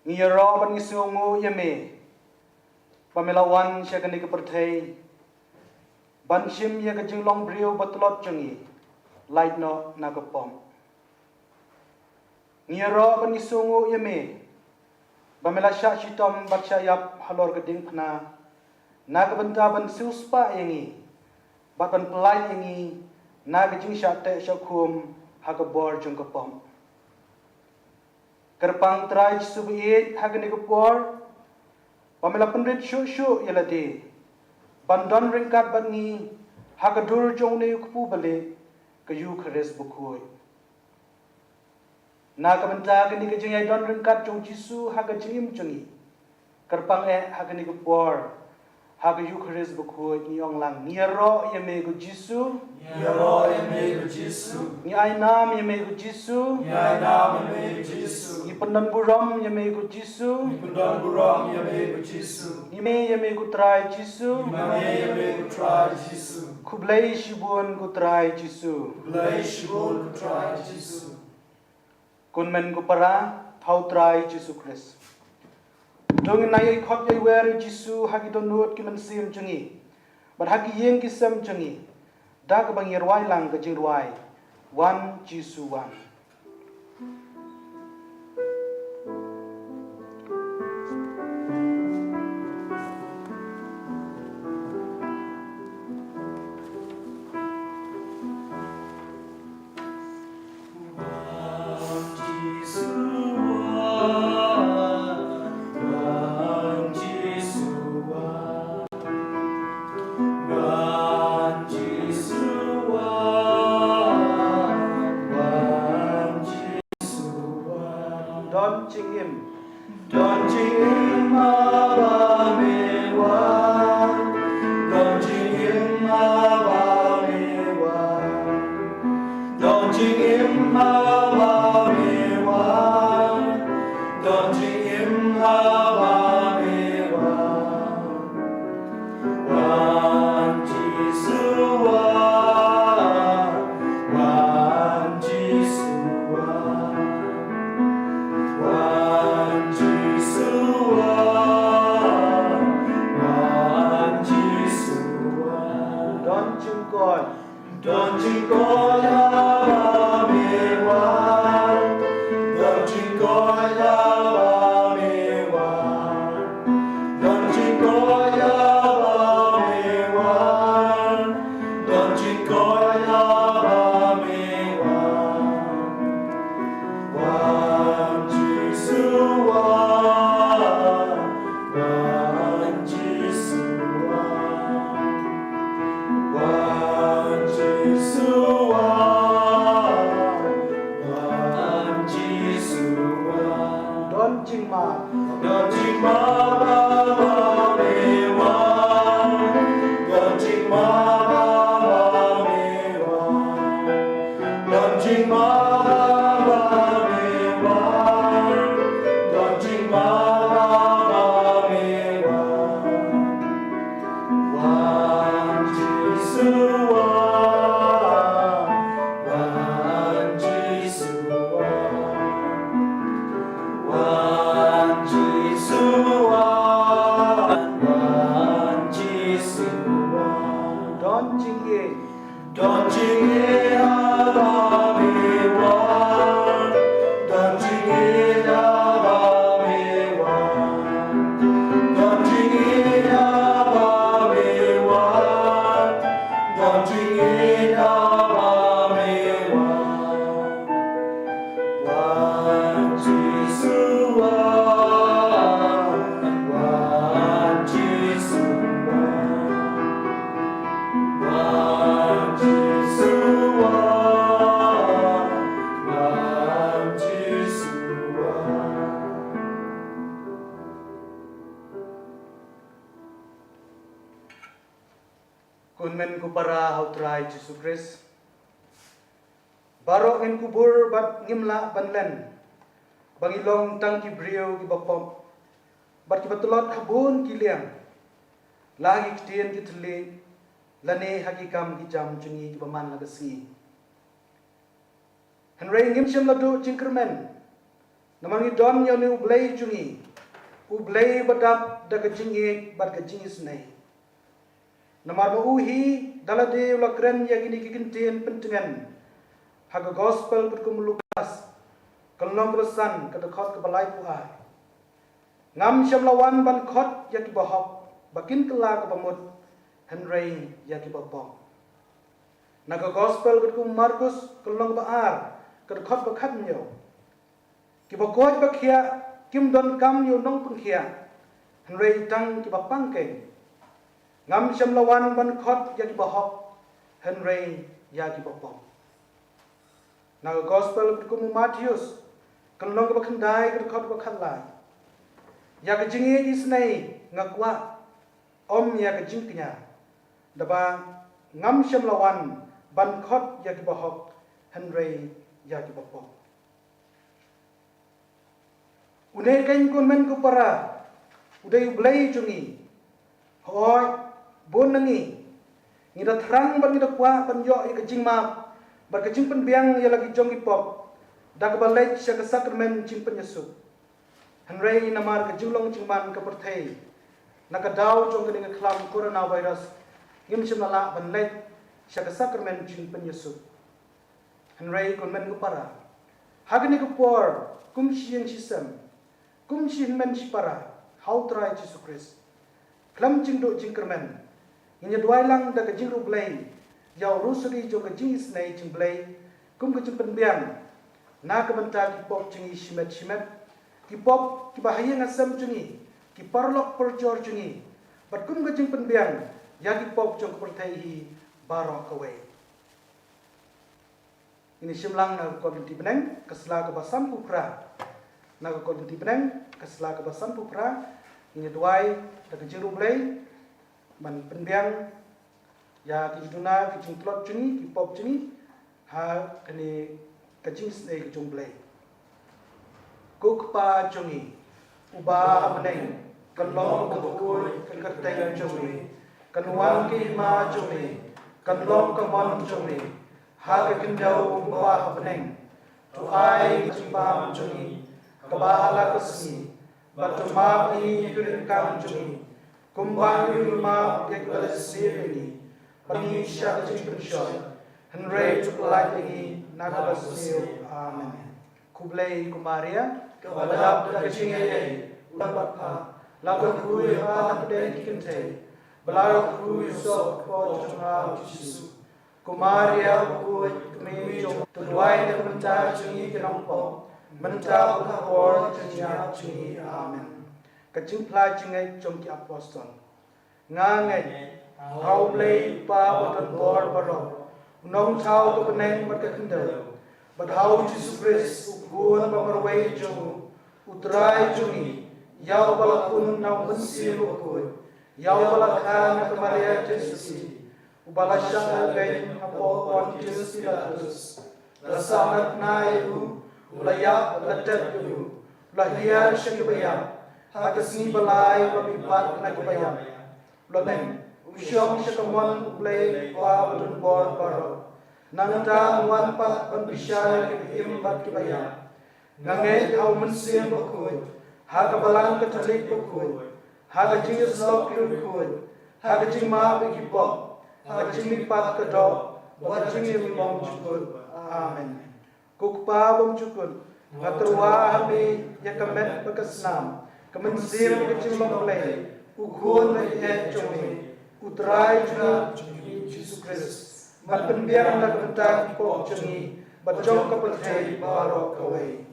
Ngiro ban ngisungu yame Pamelawan siya kani kepertai Ban sim ya kajinglong brio batlot jungi Light no nagapong Ngiro ban ngisungu yame Pamela sya shitom bat syayap halor keding pena Nagabenta ban siuspa yangi Bat ban pelai yangi Nagajing syate syakum Hagabor jung kapong Kerpang trai subiit hagani kapor Pamela pendrit syu yaladi Bandon ringkat bangi Hagadur jung ne kupu balik Kayu keres bukui Nagamenta gani kajing don ringkat jung jisu hagajim jungi Kerpang hagani kapor Hagayu keres bukui Nyong lang Niro yame gu jisu Yero yame Jisu Ni ainam yame gu jisu Ni ainam yame Jisu Ni pendan buram yame gu jisu Ni pendan buram yame Jisu Ni me yame gu trai jisu Ni me yame try Jisu Kublai shibun gu trai jisu Blai shibun try Jisu Kun men gu para thau trai jisu Christ Dung nai khot yai wer jisu hagi don nuot ki men sim jungi But hagi yeng ki sem jungi Dak bang yerwai lang ke jingruai Wan jisu wan Don ching im Don ching ma me wa Don ching ma me wa Don ching ma me wa Don ching ma me wa Wan Jisu wa Wan Jisu wa Wan Jisu wa Wan Jisu wa Don ching koi Don ching koi la me wa Don ching koi la me wa Don ching koi la me wa Don ching koi la me wa Wan Jisu wa Wan Jisu wa Wan Jisu wa Wan Jisu wa Don ching ma Don ching ma me wa Don ching ma me wa Don ching ma me wa Don ching ma me wa Wan Jisu wa Wan Jisu wa Wan Jisu wa Wan Jisu wa Don ching ye Don ching ye me Jesu Christ. Barok in kubur bat ngimla banlen. Bangilong tang ki brio ki bapom. Bat ki batulot habun ki liang. Lagi kitien ki tele. Lane hakikam ki jam jungi ki baman lagasi. Henry ngim shem ladu jingkermen. Namangi don yo ni ublay jungi. Ublay badap da kajingi bat kajingi snai. Namar uhi dalade ula kren ya gini kikintin pentingan. Haga gospel berkumulukas. Kalong kebesan kedekot kebalai puai. Ngam shem lawan ban khot ya ki bahok. Bakin kela kebamut. Henry ya ki babong. Naga gospel berkum Markus kalong baar. Kedekot bakat nyo. Kibakot bakia kim don kam yo nong pengkia. Henry tang kibapangkeng. Ngam syam lawan ban khot ya kibahok. Henry ya kibapong. Naga gospel berkum Matius. Kalong kebakandai kedekot bakalai. Ya kejingi isnai ngakwa. Om ya kejingknya. Daba ngam syam lawan ban khot ya kibahok. Henry ya kibapong. Unai kain kon men ko para. Udai ublay jungi. Hoi bon nangi. Ngida terang ban ngida kwa ban yo ya kejing map. Bar kejing penbiang ya lagi jong ipop. Da kebalai sya ke sakramen jing penyesu. Henry namar kejing long jingman ke perthai. Nakadau jong kening kelam coronavirus. Ngim simala ban lek sya ke sakramen jing penyesu. Henry kon men ko para. Hagni ko por kum siyang sisam. Kum shin men sipara. How try Jesus Christ. Klam jing do jing kermen. Inya dwai lang da ka jing ru blay. Yaw rusuri jo ka jing isnay jing blay. Kum ka jing penbiang. Na ka banta ki pop jing shimet shimet. Ki pop ki bahaya ngasam jungi. Ki parlok perjor jungi. Bat kum ka jing penbiang. Ya ki pop jong pertai hi barok away. Ini simlang na ko binti beneng kesla ka basam pupra. Na ko binti beneng kesla ka basam pupra. Ini duai da ka jiru blay man penbiang ya ki juna ki jingklot juni ki pop juni ha kani ka jing snake jung blay. Kuk pa jungi uba beneng kalong ka bukul ka katay jungi kanwan ki ma jungi kanlong ka mon jungi ha ka kindaw uba beneng tu ai jimbam jungi kabahala kasni Batumab ini kirimkan jungi, kumbang yulma yak balasiri, panisha kecimpensyol, henry cukulat ini nagabasir, amen. Kublai kumaria, kabadab kecingay, ulang pa, laban kuy ha napden kinte, belarok kuy sok po junga Yesus. Kumaria kuy kemijong, tuduay na kumenta jungi kinampong. Mentau kapor jenjang jungi amen. Kajing pla jingai jongki apostol. Ngangai hau blay pa botan bor baro. Nong tau ke peneng berkendal. But how Jesus Christ uguan pamarway jong utrai jungi. Yau balakun nau mensir ukun. Yau balakan ke Maria Jesus. Ubalasya gain apopon Jesus ilatus. Rasangat na ibu. Ulayak ladat yu, ulahiyar syakibaya, hakasni balai babipat nakibaya. Ulaneng, usyong syakamwan ublay pa udun bor baro. Nangta muan pat panbisyar kibim bat kibaya. Ngangay au mensin bakuy, hakabalang katalik bakuy, hakajing slok yukuy, hakajing mabikibok, hakajing mipat kadok, hakajing limong jukul. Amen. Kukpa bom cukun, ngaterwa habi ya kemet bekesnam, kemensir kecilong play, ukun lagi cumi, utrai juga Yesus Kristus, mat penbiar nak bentak pok cumi, bacong kepercayaan barok kawai.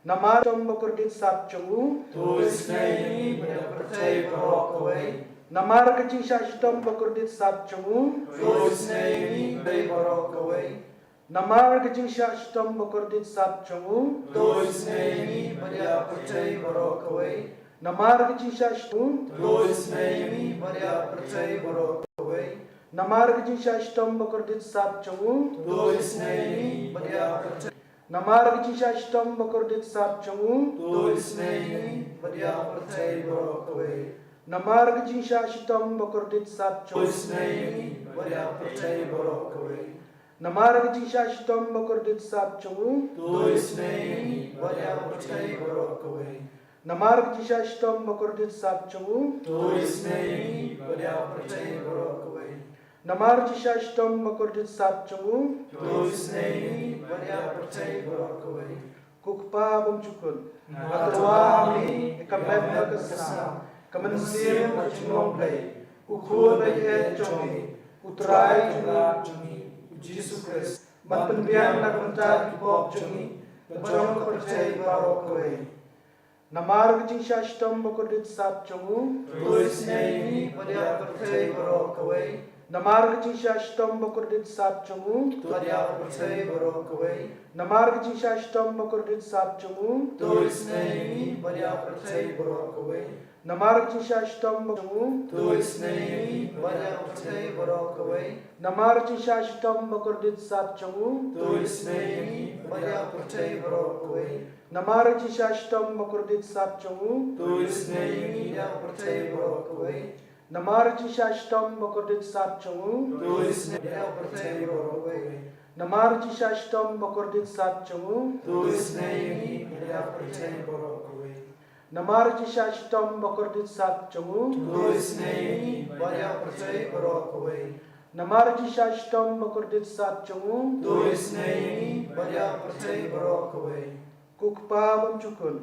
Nama com bekurdit sat cungu, tulis ini berpercaya barok kawai. Nama kecing syaitom bekurdit sat cungu, tulis ini barok kawai. Namar kecing syak stom bekordit sat cungu. Dois neimi pada percaya barok kawai. Namar kecing syak stom. Dois neimi pada percaya barok kawai. Namarg jisha stom bakordit sap chungu. Dois nei badia percaya. Namarg jisha stom bakordit sap chungu. Dois nei badia percaya borok kawai. Namarg jisha stom bakordit sap chungu. Dois nei badia percaya borok kawai. Namarg jisha stom bakordit sap chungu. Dois nei badia percaya borok kawai. Namarg jisha stom bakordit sap chungu. Dois nei badia percaya borok kawai. Namarg jisha stom bakordit sap chungu. Dois nei badia percaya borok kawai. Kukpa bumchukun. Atua kami ikamben berkesan. Kemensim berjumlah play. Ukur bayi jomi. Utrai juga jomi. Jesus Christ. Batpenbiang nak mentar kibok jomi. Bajong percaya barok kawai. Namarg jisha stom bakordit sap chungu. Dois nei badia percaya borok kawai. Namarg jisha stom bakordit sap chungu. Badia percaya borok kawai. Namarg jisha stom bakordit sap chungu. Dois nei badia percaya borok kawai. Namarg jisha stom chungu. Dois nei badia percaya borok kawai. Namarg jisha stom bakordit sap chungu. Dois nei badia percaya borok kawai. Namarg jisha stom bakordit sap chungu. Dois nei badia percaya borok kawai. Namarg jisha stom bakordit sap chungu. Dois nei badia percaya borok kawai. Namarg jisha stom bakordit sap chungu. Dois nei badia percaya borok kawai. Namarg jisha stom bakordit sap chungu. Dois nei badia percaya borok kawai. Namarg jisha stom bakordit sap chungu. Dois nei badia percaya borok kawai. Kukpa bumchukun.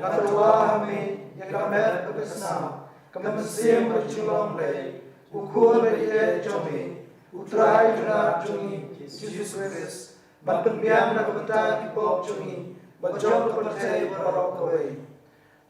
Atua kami ikamben berkesan. Kemensim berjumlah play. Ukur bayi jomi. Utrai juga jomi. Jesus Christ. Batpenbiang nak mentar kibok jomi. Bajong percaya borok kawai.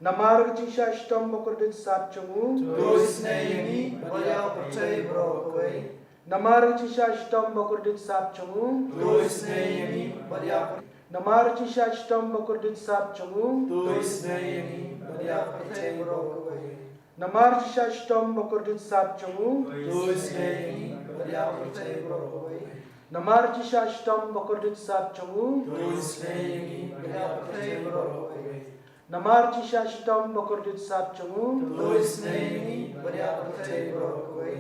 Namarg jisha stom bakordit sap chungu. Dois nei badia percaya borok kawai. Namarg jisha stom bakordit sap chungu. Dois nei badia Namarg jisha stom bakordit sap chungu. Dois nei badia percaya borok kawai. Namarg jisha stom bakordit sap chungu. Dois nei badia percaya borok kawai. Namarg jisha stom bakordit sap chungu. Dois nei badia percaya borok kawai. Namarg jisha stom bakordit sap chungu. Dois nei badia percaya borok kawai.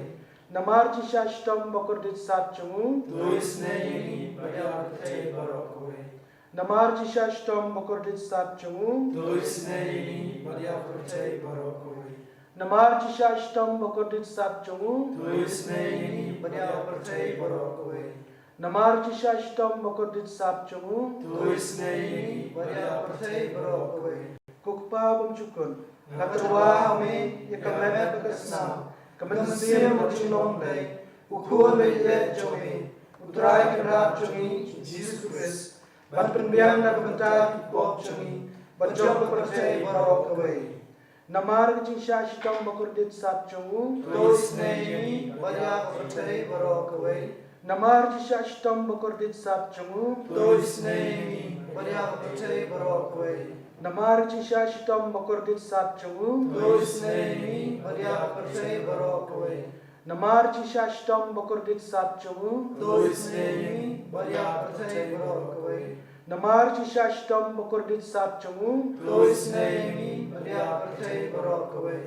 Namarg jisha stom bakordit sap chungu. Dois nei badia percaya borok kawai. Namarg jisha stom bakordit sap chungu. Dois nei badia percaya borok kawai. Namarg jisha stom bakordit sap chungu. Dois nei badia percaya borok kawai. Namarg jisha stom bakordit sap chungu. Dois nei badia percaya borok kawai. Kukpa bumchukun. Atua kami ikamben berkesan. Kemensim berjumlah play. Ukur bayi jomi. Utrai juga jomi. Jesus Christ. Batpenbiang nak mentar kibok jomi. Bajong percaya borok kawai. Namarg jisha stom bakordit sap chungu. Dois nei badia percaya borok kawai. Namarg jisha stom bakordit sap chungu. Dois nei badia percaya borok kawai. Namarg jisha stom bakordit sap chungu. Dois nei badia percaya borok kawai. Namarg jisha stom bakordit sap chungu. Dois nei badia percaya borok kawai. Namarg jisha stom bakordit sap chungu. Dois nei badia percaya borok kawai.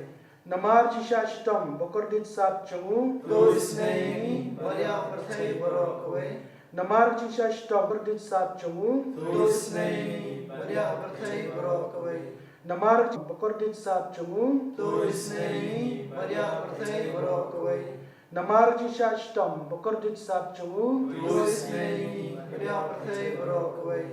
Namarg jisha stom bakordit sap chungu. Dois nei badia percaya borok kawai. Namarg jisha stom bakordit sap chungu. Dois nei badia percaya borok kawai. Namarg bakordit sap chungu. Dois nei badia percaya borok kawai. Namarg jisha stom bakordit sap chungu. Dois nei badia percaya borok kawai.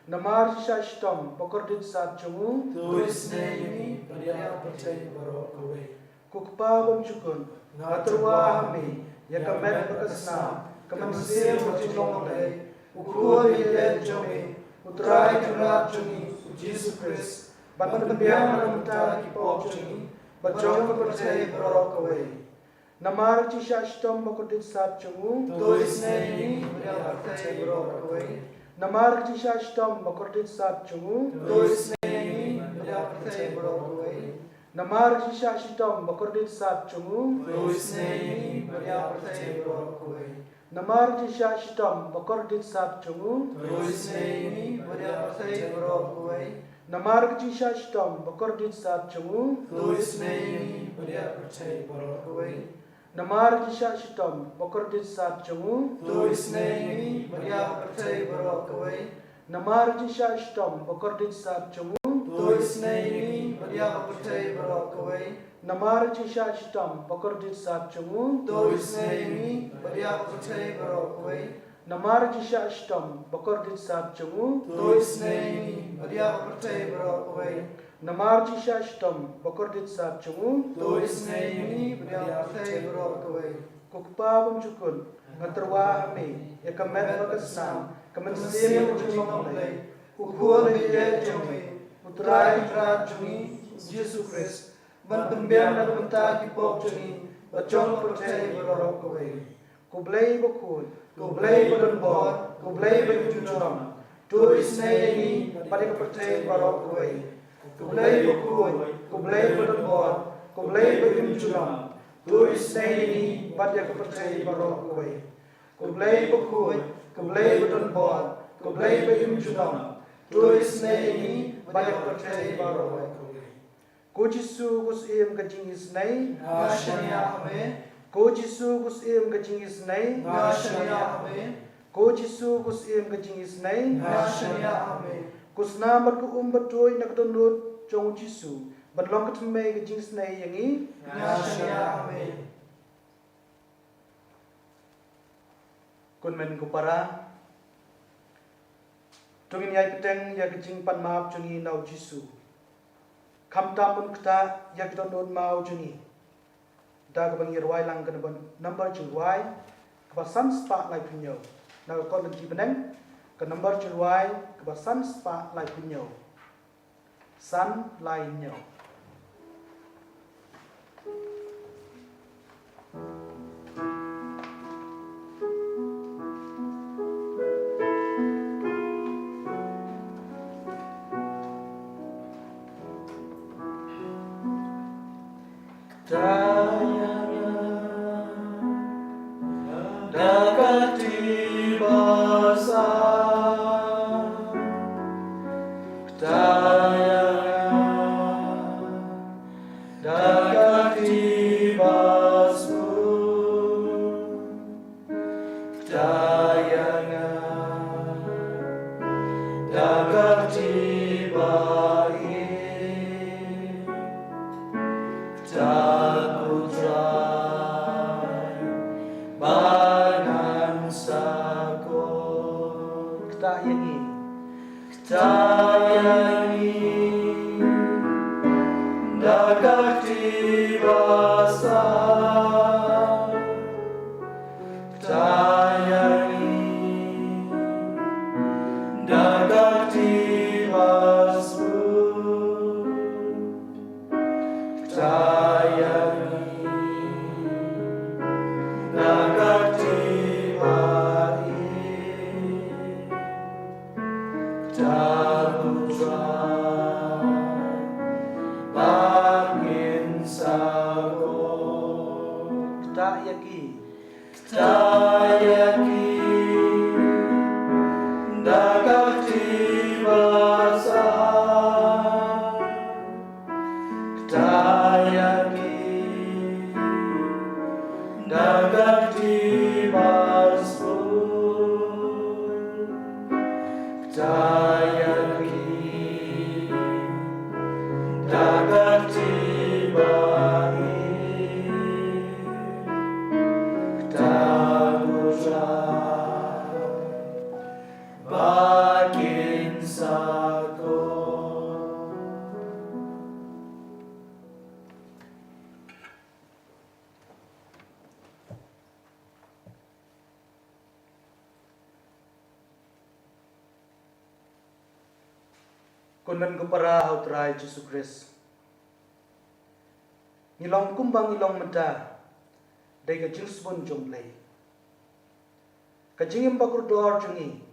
Namarg jisha stom bakordit sap chungu. Dois nei badia percaya borok kawai. Kukpa bumchukun. Atua kami ikamben berkesan. Kemensim berjumlah play. Ukur bayi jomi. Utrai juga jomi. Jesus Christ. Batpenbiang nak mentar kibok jomi. Bajong percaya borok kawai. Namarg jisha stom bakordit sap chungu. Dois nei badia percaya borok kawai. Namarg jisha stom bakordit sap chungu. Dois nei badia percaya borok kawai. Namar jisha shitom bakordit sat chungu. Doisnei Maria Pertai Borokoi. Namar jisha shitom bakordit sat chungu. Doisnei Maria Pertai Borokoi. Namar jisha shitom bakordit sat chungu. Doisnei Maria Pertai Borokoi. Namar jisha shitom bakordit sat chungu. Doisnei Maria Pertai Borokoi. Namar jisha shitom bakordit sat chungu. Doisnei Maria Pertai Borokoi. Namar jisha shitom bakordit sat chungu. Doisnei Maria Pertai Borokoi. Namar jisha shitom bakordit sat chungu. Doisnei Maria Pertai Borokoi. Namar jisha shitom bakordit sat chungu. Doisnei Maria Pertai Borokoi. Kukpa bumjukun ngaterwa ame ya kamet bakasnam kemensiam jumong lay Ukhuan ye jumi. Utrai tra jumi. Jesus Christ. Ban pembiar na benta ki pok jumi. Bachong Pertai Borokoi. kublay bakun Kublai badan bor, kublai bagi junjung. Doisnei ni pada Pertai Borokoi. Kublai bakun, kublai badan bor, kublai bagi junjung. Doisnei ni pada Pertai Borokoi. Kublai bakun, kublai badan bor, kublai bagi junjung. Doisnei ni pada Pertai Borokoi. ko jisu gus em gajingis nai Nashania amen. ko jisu gus em gajingis nai Nashania amen. ko jisu gus em gajingis nai Nashania amen. kusna mat ku batoi nak donut jong jisu badlong katme gajingis nai yangi Nashania amen. kun men ku para tungin yai peteng ya gajing pan maap jungi nau jisu kam tamun kta ya donut mau jungi da ka bangir wai lang kan ban number chu wai ka san spa lai punyo na ko lagi beneng ka number chu wai ka san spa lai punyo san lai nyo Kundan kupara hautrai Jesus Christ. Ngilong kumbang ngilong menta. Dai ka jingsbon jomlei. Ka jingim bakur dor jungi.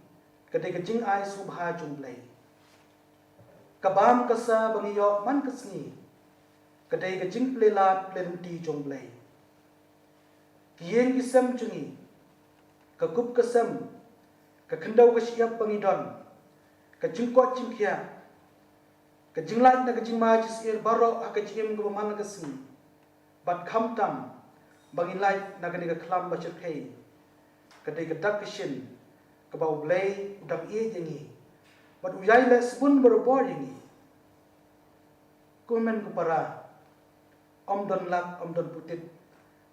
Ka dai ka jing ai subha jomlei. Ka bam kasa bangiyo man kasni. kedai ke jing plelat plenti jong play kien kisam jungi ke kup kesam ke kendau ke siap pengidon ke jingkot jingkia ke jinglat na ke jingma jisir baro ke jingim ke peman ke sini bat kham tam bangin light na ke kelam bacer kei kedai ke dak keshin ke bau play udang ie jengi bat uyai le sebun berbor jengi kumen ke para om don lak om don putit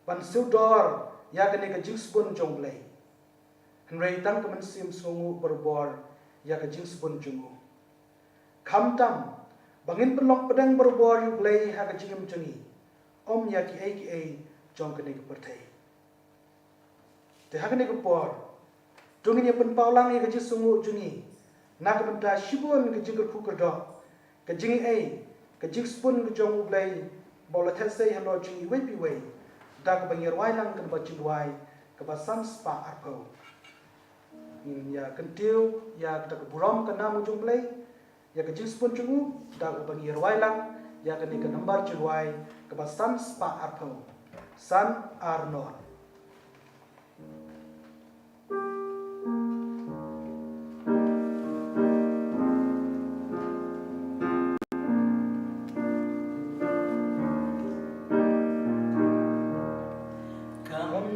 ban sudor ya ke jing sebun jong play henrei tang ke mensim sungu berbor ya ke jing sebun jungu kham tam bangin penlok pedang berbor yu play ha ke jingim jengi om ya ki jong ke pertai te ha ke por jongin ya pen paulang ya ke jing sungu jungi nak benda shibun ke jing ku ke do ke jing ke jing sebun ke jong play bola tesai halo jungi we pi we da ke bangir wai lang ke ba jing wai ke ba sam spa arpo ya kentiu ya kita ke buram ke namu jong play ya ke jing sebun jungu da ke bangir wai lang ya ke nambar jing wai ke ba sam spa arpo san arnon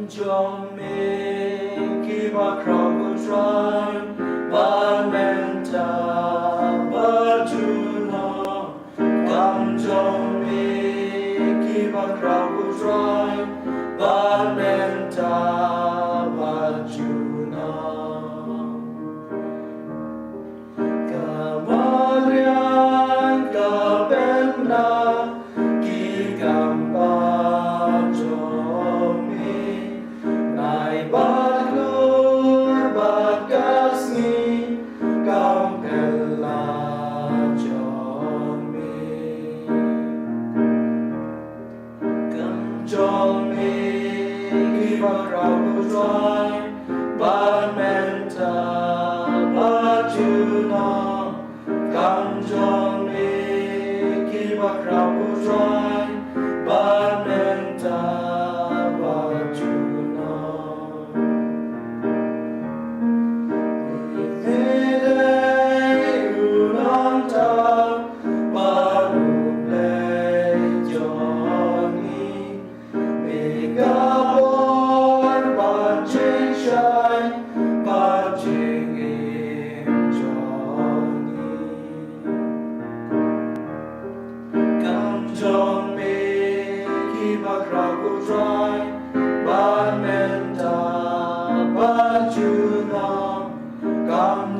Jong me keep a crocodile, but menta, but you know. Come Jong me keep a crocodile, but menta, but you know. Kamalian kabena ki gambar Jong me. Baglur bagasni kampela jong me kiba crocodile but menta but you know jong me kiba crocodile but menta but you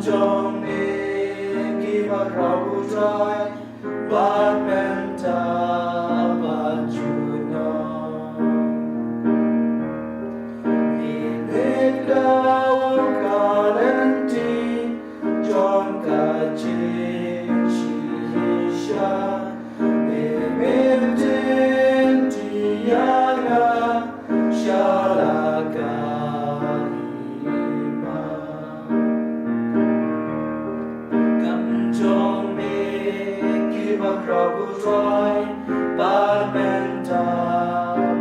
Jong me keep a crocodile, but menta, but you know. Minit kau kalenti, John kacing shisha, mimimtin tianga, shalaka. Crocodile, but menta,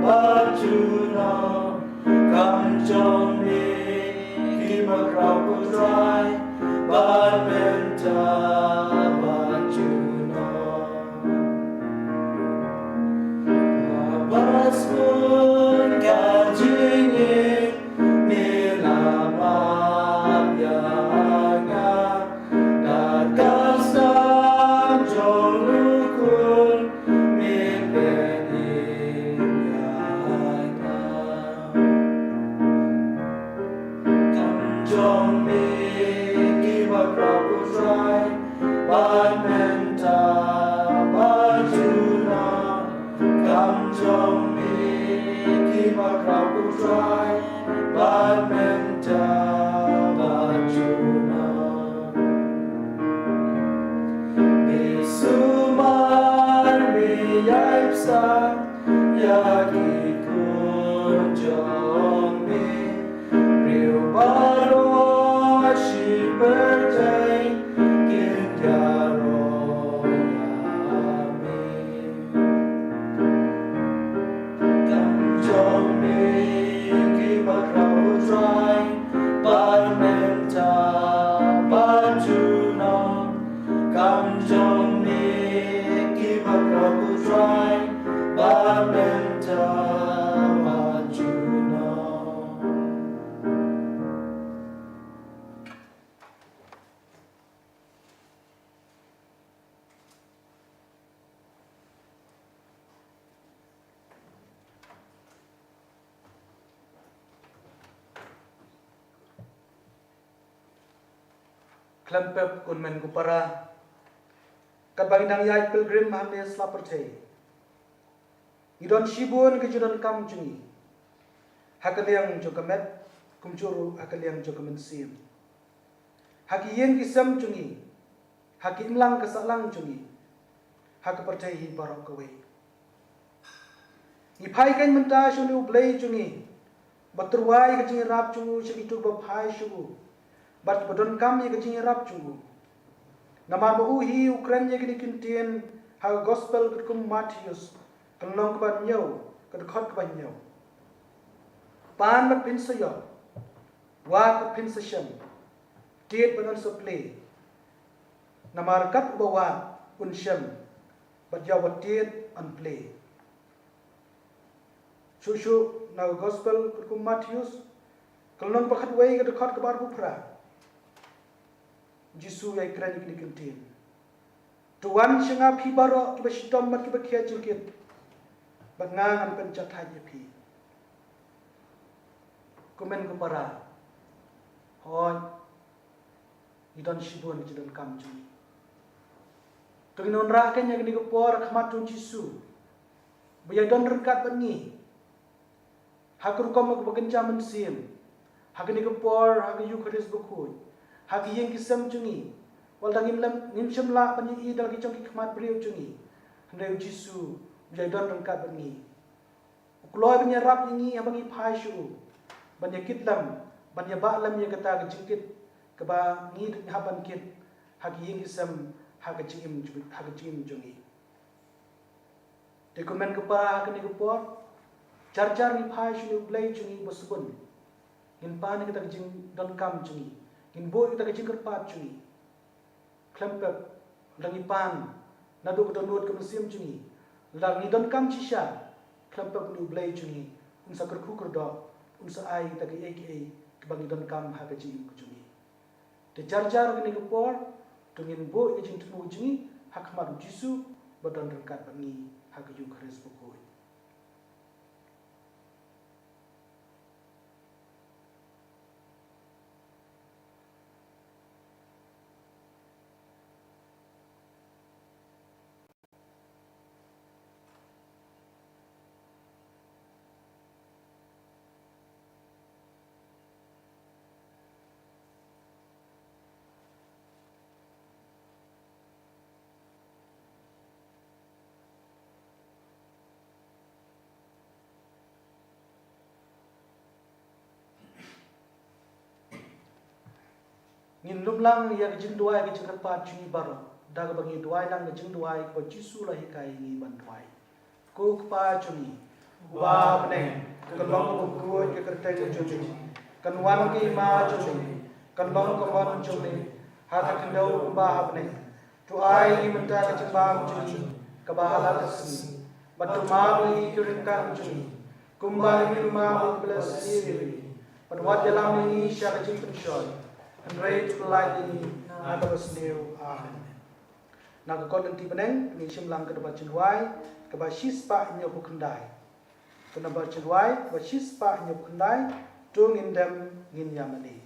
but you know. Come Jong me, keep a crocodile, but menta, but you know. Babas pun kajingin, milamap yanga, dakas Jong me keep a crocodile, but menta, but you know. Come Jong me keep a crocodile, but menta, but you know. Mi sumar mi yaipsa, yagi kun Jong me. Baro she birthday Kindyaro Yami Klempep kun men ku para. Kat bagi dang yai pilgrim hamne slaperte. Idon shibun ke judon kam jungi. Hakaliang jokamet kumjuru hakaliang jokamen sim. Haki yen kisam jungi. Haki imlang kesalang jungi. Hak percaya barok kawai. Ipai kan menta shuni ublay jungi. Baturwai ke jingi rap jungu segitu bapai shugu. Bat badon kami ke jingi rap jungu. Nama uhi Ukraina ke dikintian ha gospel ke kum Matius. Kelong ke banyau ke dekat ke banyau. Pan bat pin sayo. Wat bat pin sesem. Tiet banon soplay. Nama rekat bawa unsem. But Yahweh did and play. Shushu now gospel kum Matthews. Kalau pakat way ke dekat ke baru pra. Jisu ay krani kini kentin. Tuan sengap hibaro kiba shitom mat kiba kia jilkit. Bat ngangan pencet haji pi. Kumen kupara. Hoy. Idon shibun jidon kamjui. Tungin rakan yang digepor khamatun Jisu. Baya don rekat bengi. Hakur kom aku bekenca mensim. Hak digepor hak Eucharis bukui. Hak yang kisam jungi. Wal dangim lam nimsem la panyi dal kicong khamat beliau jungi. Hendai Jisu baya don rekat bengi. Ukloi banya rap ingi abangi paishu. Banya kitlam, banya ba'lam yang kata kejingkit keba ngid haban kit. Hak yang kisam hagacim jungi. Dokumen kepa hagani kepor, jar ni pai shuni blay jungi bosbun. In pan kita kejing don kam jungi, in boy kita kejing kerpat jungi. Klempep langi pan, nadu kita nuat kemusim jungi. Langi don kam cisha, klempep ni blay jungi. Unsa kerku kerdo, unsa ai kita ke kebangi don kam hagacim jungi. De jar hagani kepor. Tungin bo ejing temu jingi hak maru Jisu badan rekat bangi hak Eucharis bukoi. Ngin lumlang ya kejing duai kejing kerpat jungi baro. Daga bangi duai lang kejing duai ko Jisu lahi kai ngi ban duai. Ko kpa jungi. Wa bne kalong ko ke kertai jungi. Kan wan ki ma jungi. Kan long ko wan jungi. Hata kendau ba bne. Tu ai ngi menta kejing ba jungi. Kabahala kasni. Batu ma bi kiringkan jungi. Kumbang ngi ma belas siri. Panwat dalam ini sya kejing penshoy. And right to light ini naga new amen. Naga kon nanti beneng ni simlang ke debat cenwai ke ba shispa nyo kendai. Ke debat cenwai ba shispa nyo kendai tung indem ngin yamani.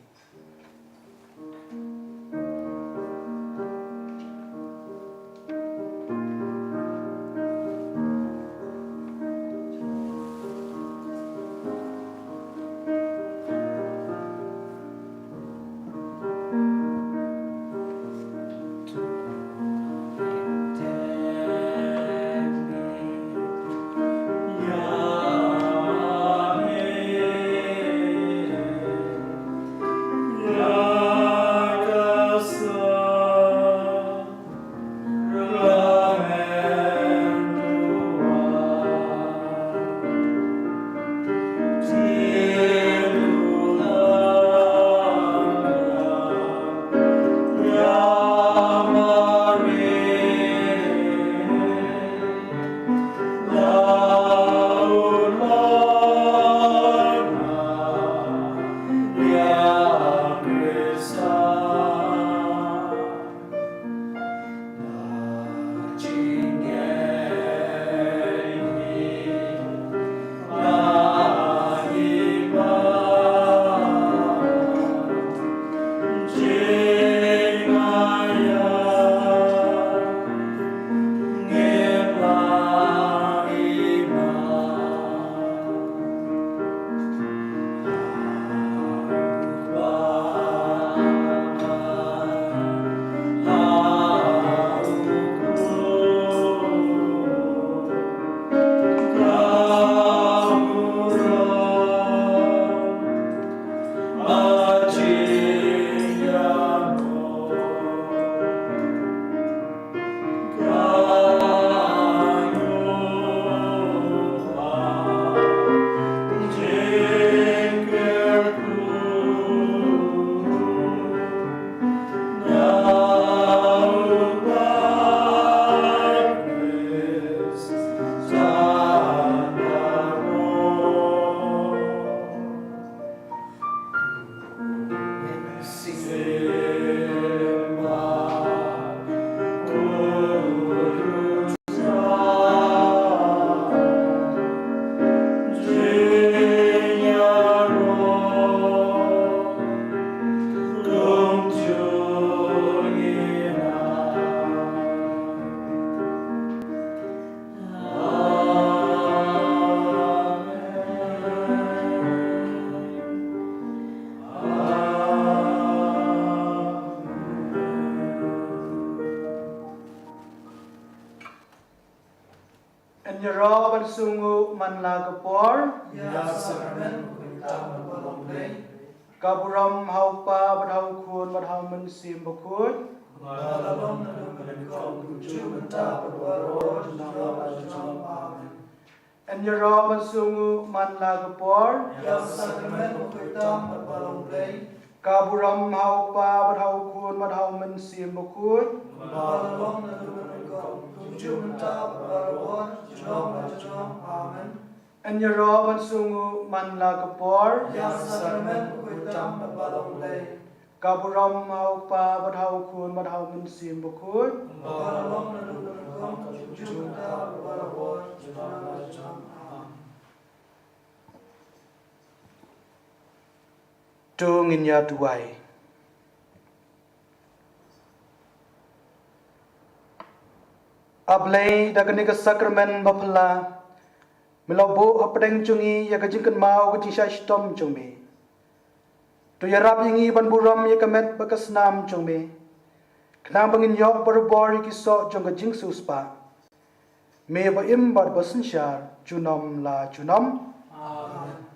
Enyero ban sungu man la kapor. Ya sakramen kuitam balong lei. Kaburam hau pa ban hau kun ban hau men sim bakut. Malalom na dumen kong kucu menta berwaro jumlah jumlah amen. Enyero ban sungu man la kapor. Ya sakramen kuitam balong lei. Kaburam hau pa ban hau kun ban hau men sim bakut. Malalom na dumen kong kucu menta berwaro jumlah amen. Enyero ban sungu man la kapor. Ya sakramen kuitam balong lei. Kaburam hau pa ban hau kun ban hau men sim bakut. Malalom na dumen kong kucu menta berwaro jumlah amen. Tung in ya tuai. Ablay da kanika sakramen bapala. Milobo apdeng chungi ya kajingkan mau kajing shtom chungme. Tu ya rap yingi ban buram ya kamet bakas nam chungme. Knang bangin yok berbori kiso jong kajing suspa. Me ba im bar basin syar junam la junam. Amen.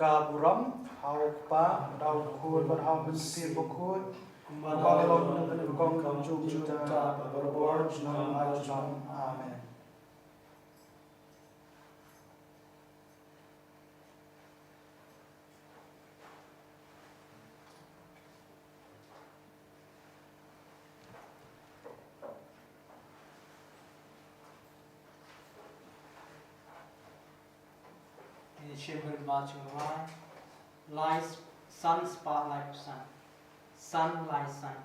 Kaburam hau pa dau kun ban hau men sim bakut. Malalom na kong kucu menta berwaro jumlah amen. In Shimon marching line, lies sun spotlight sun, sun lies sun.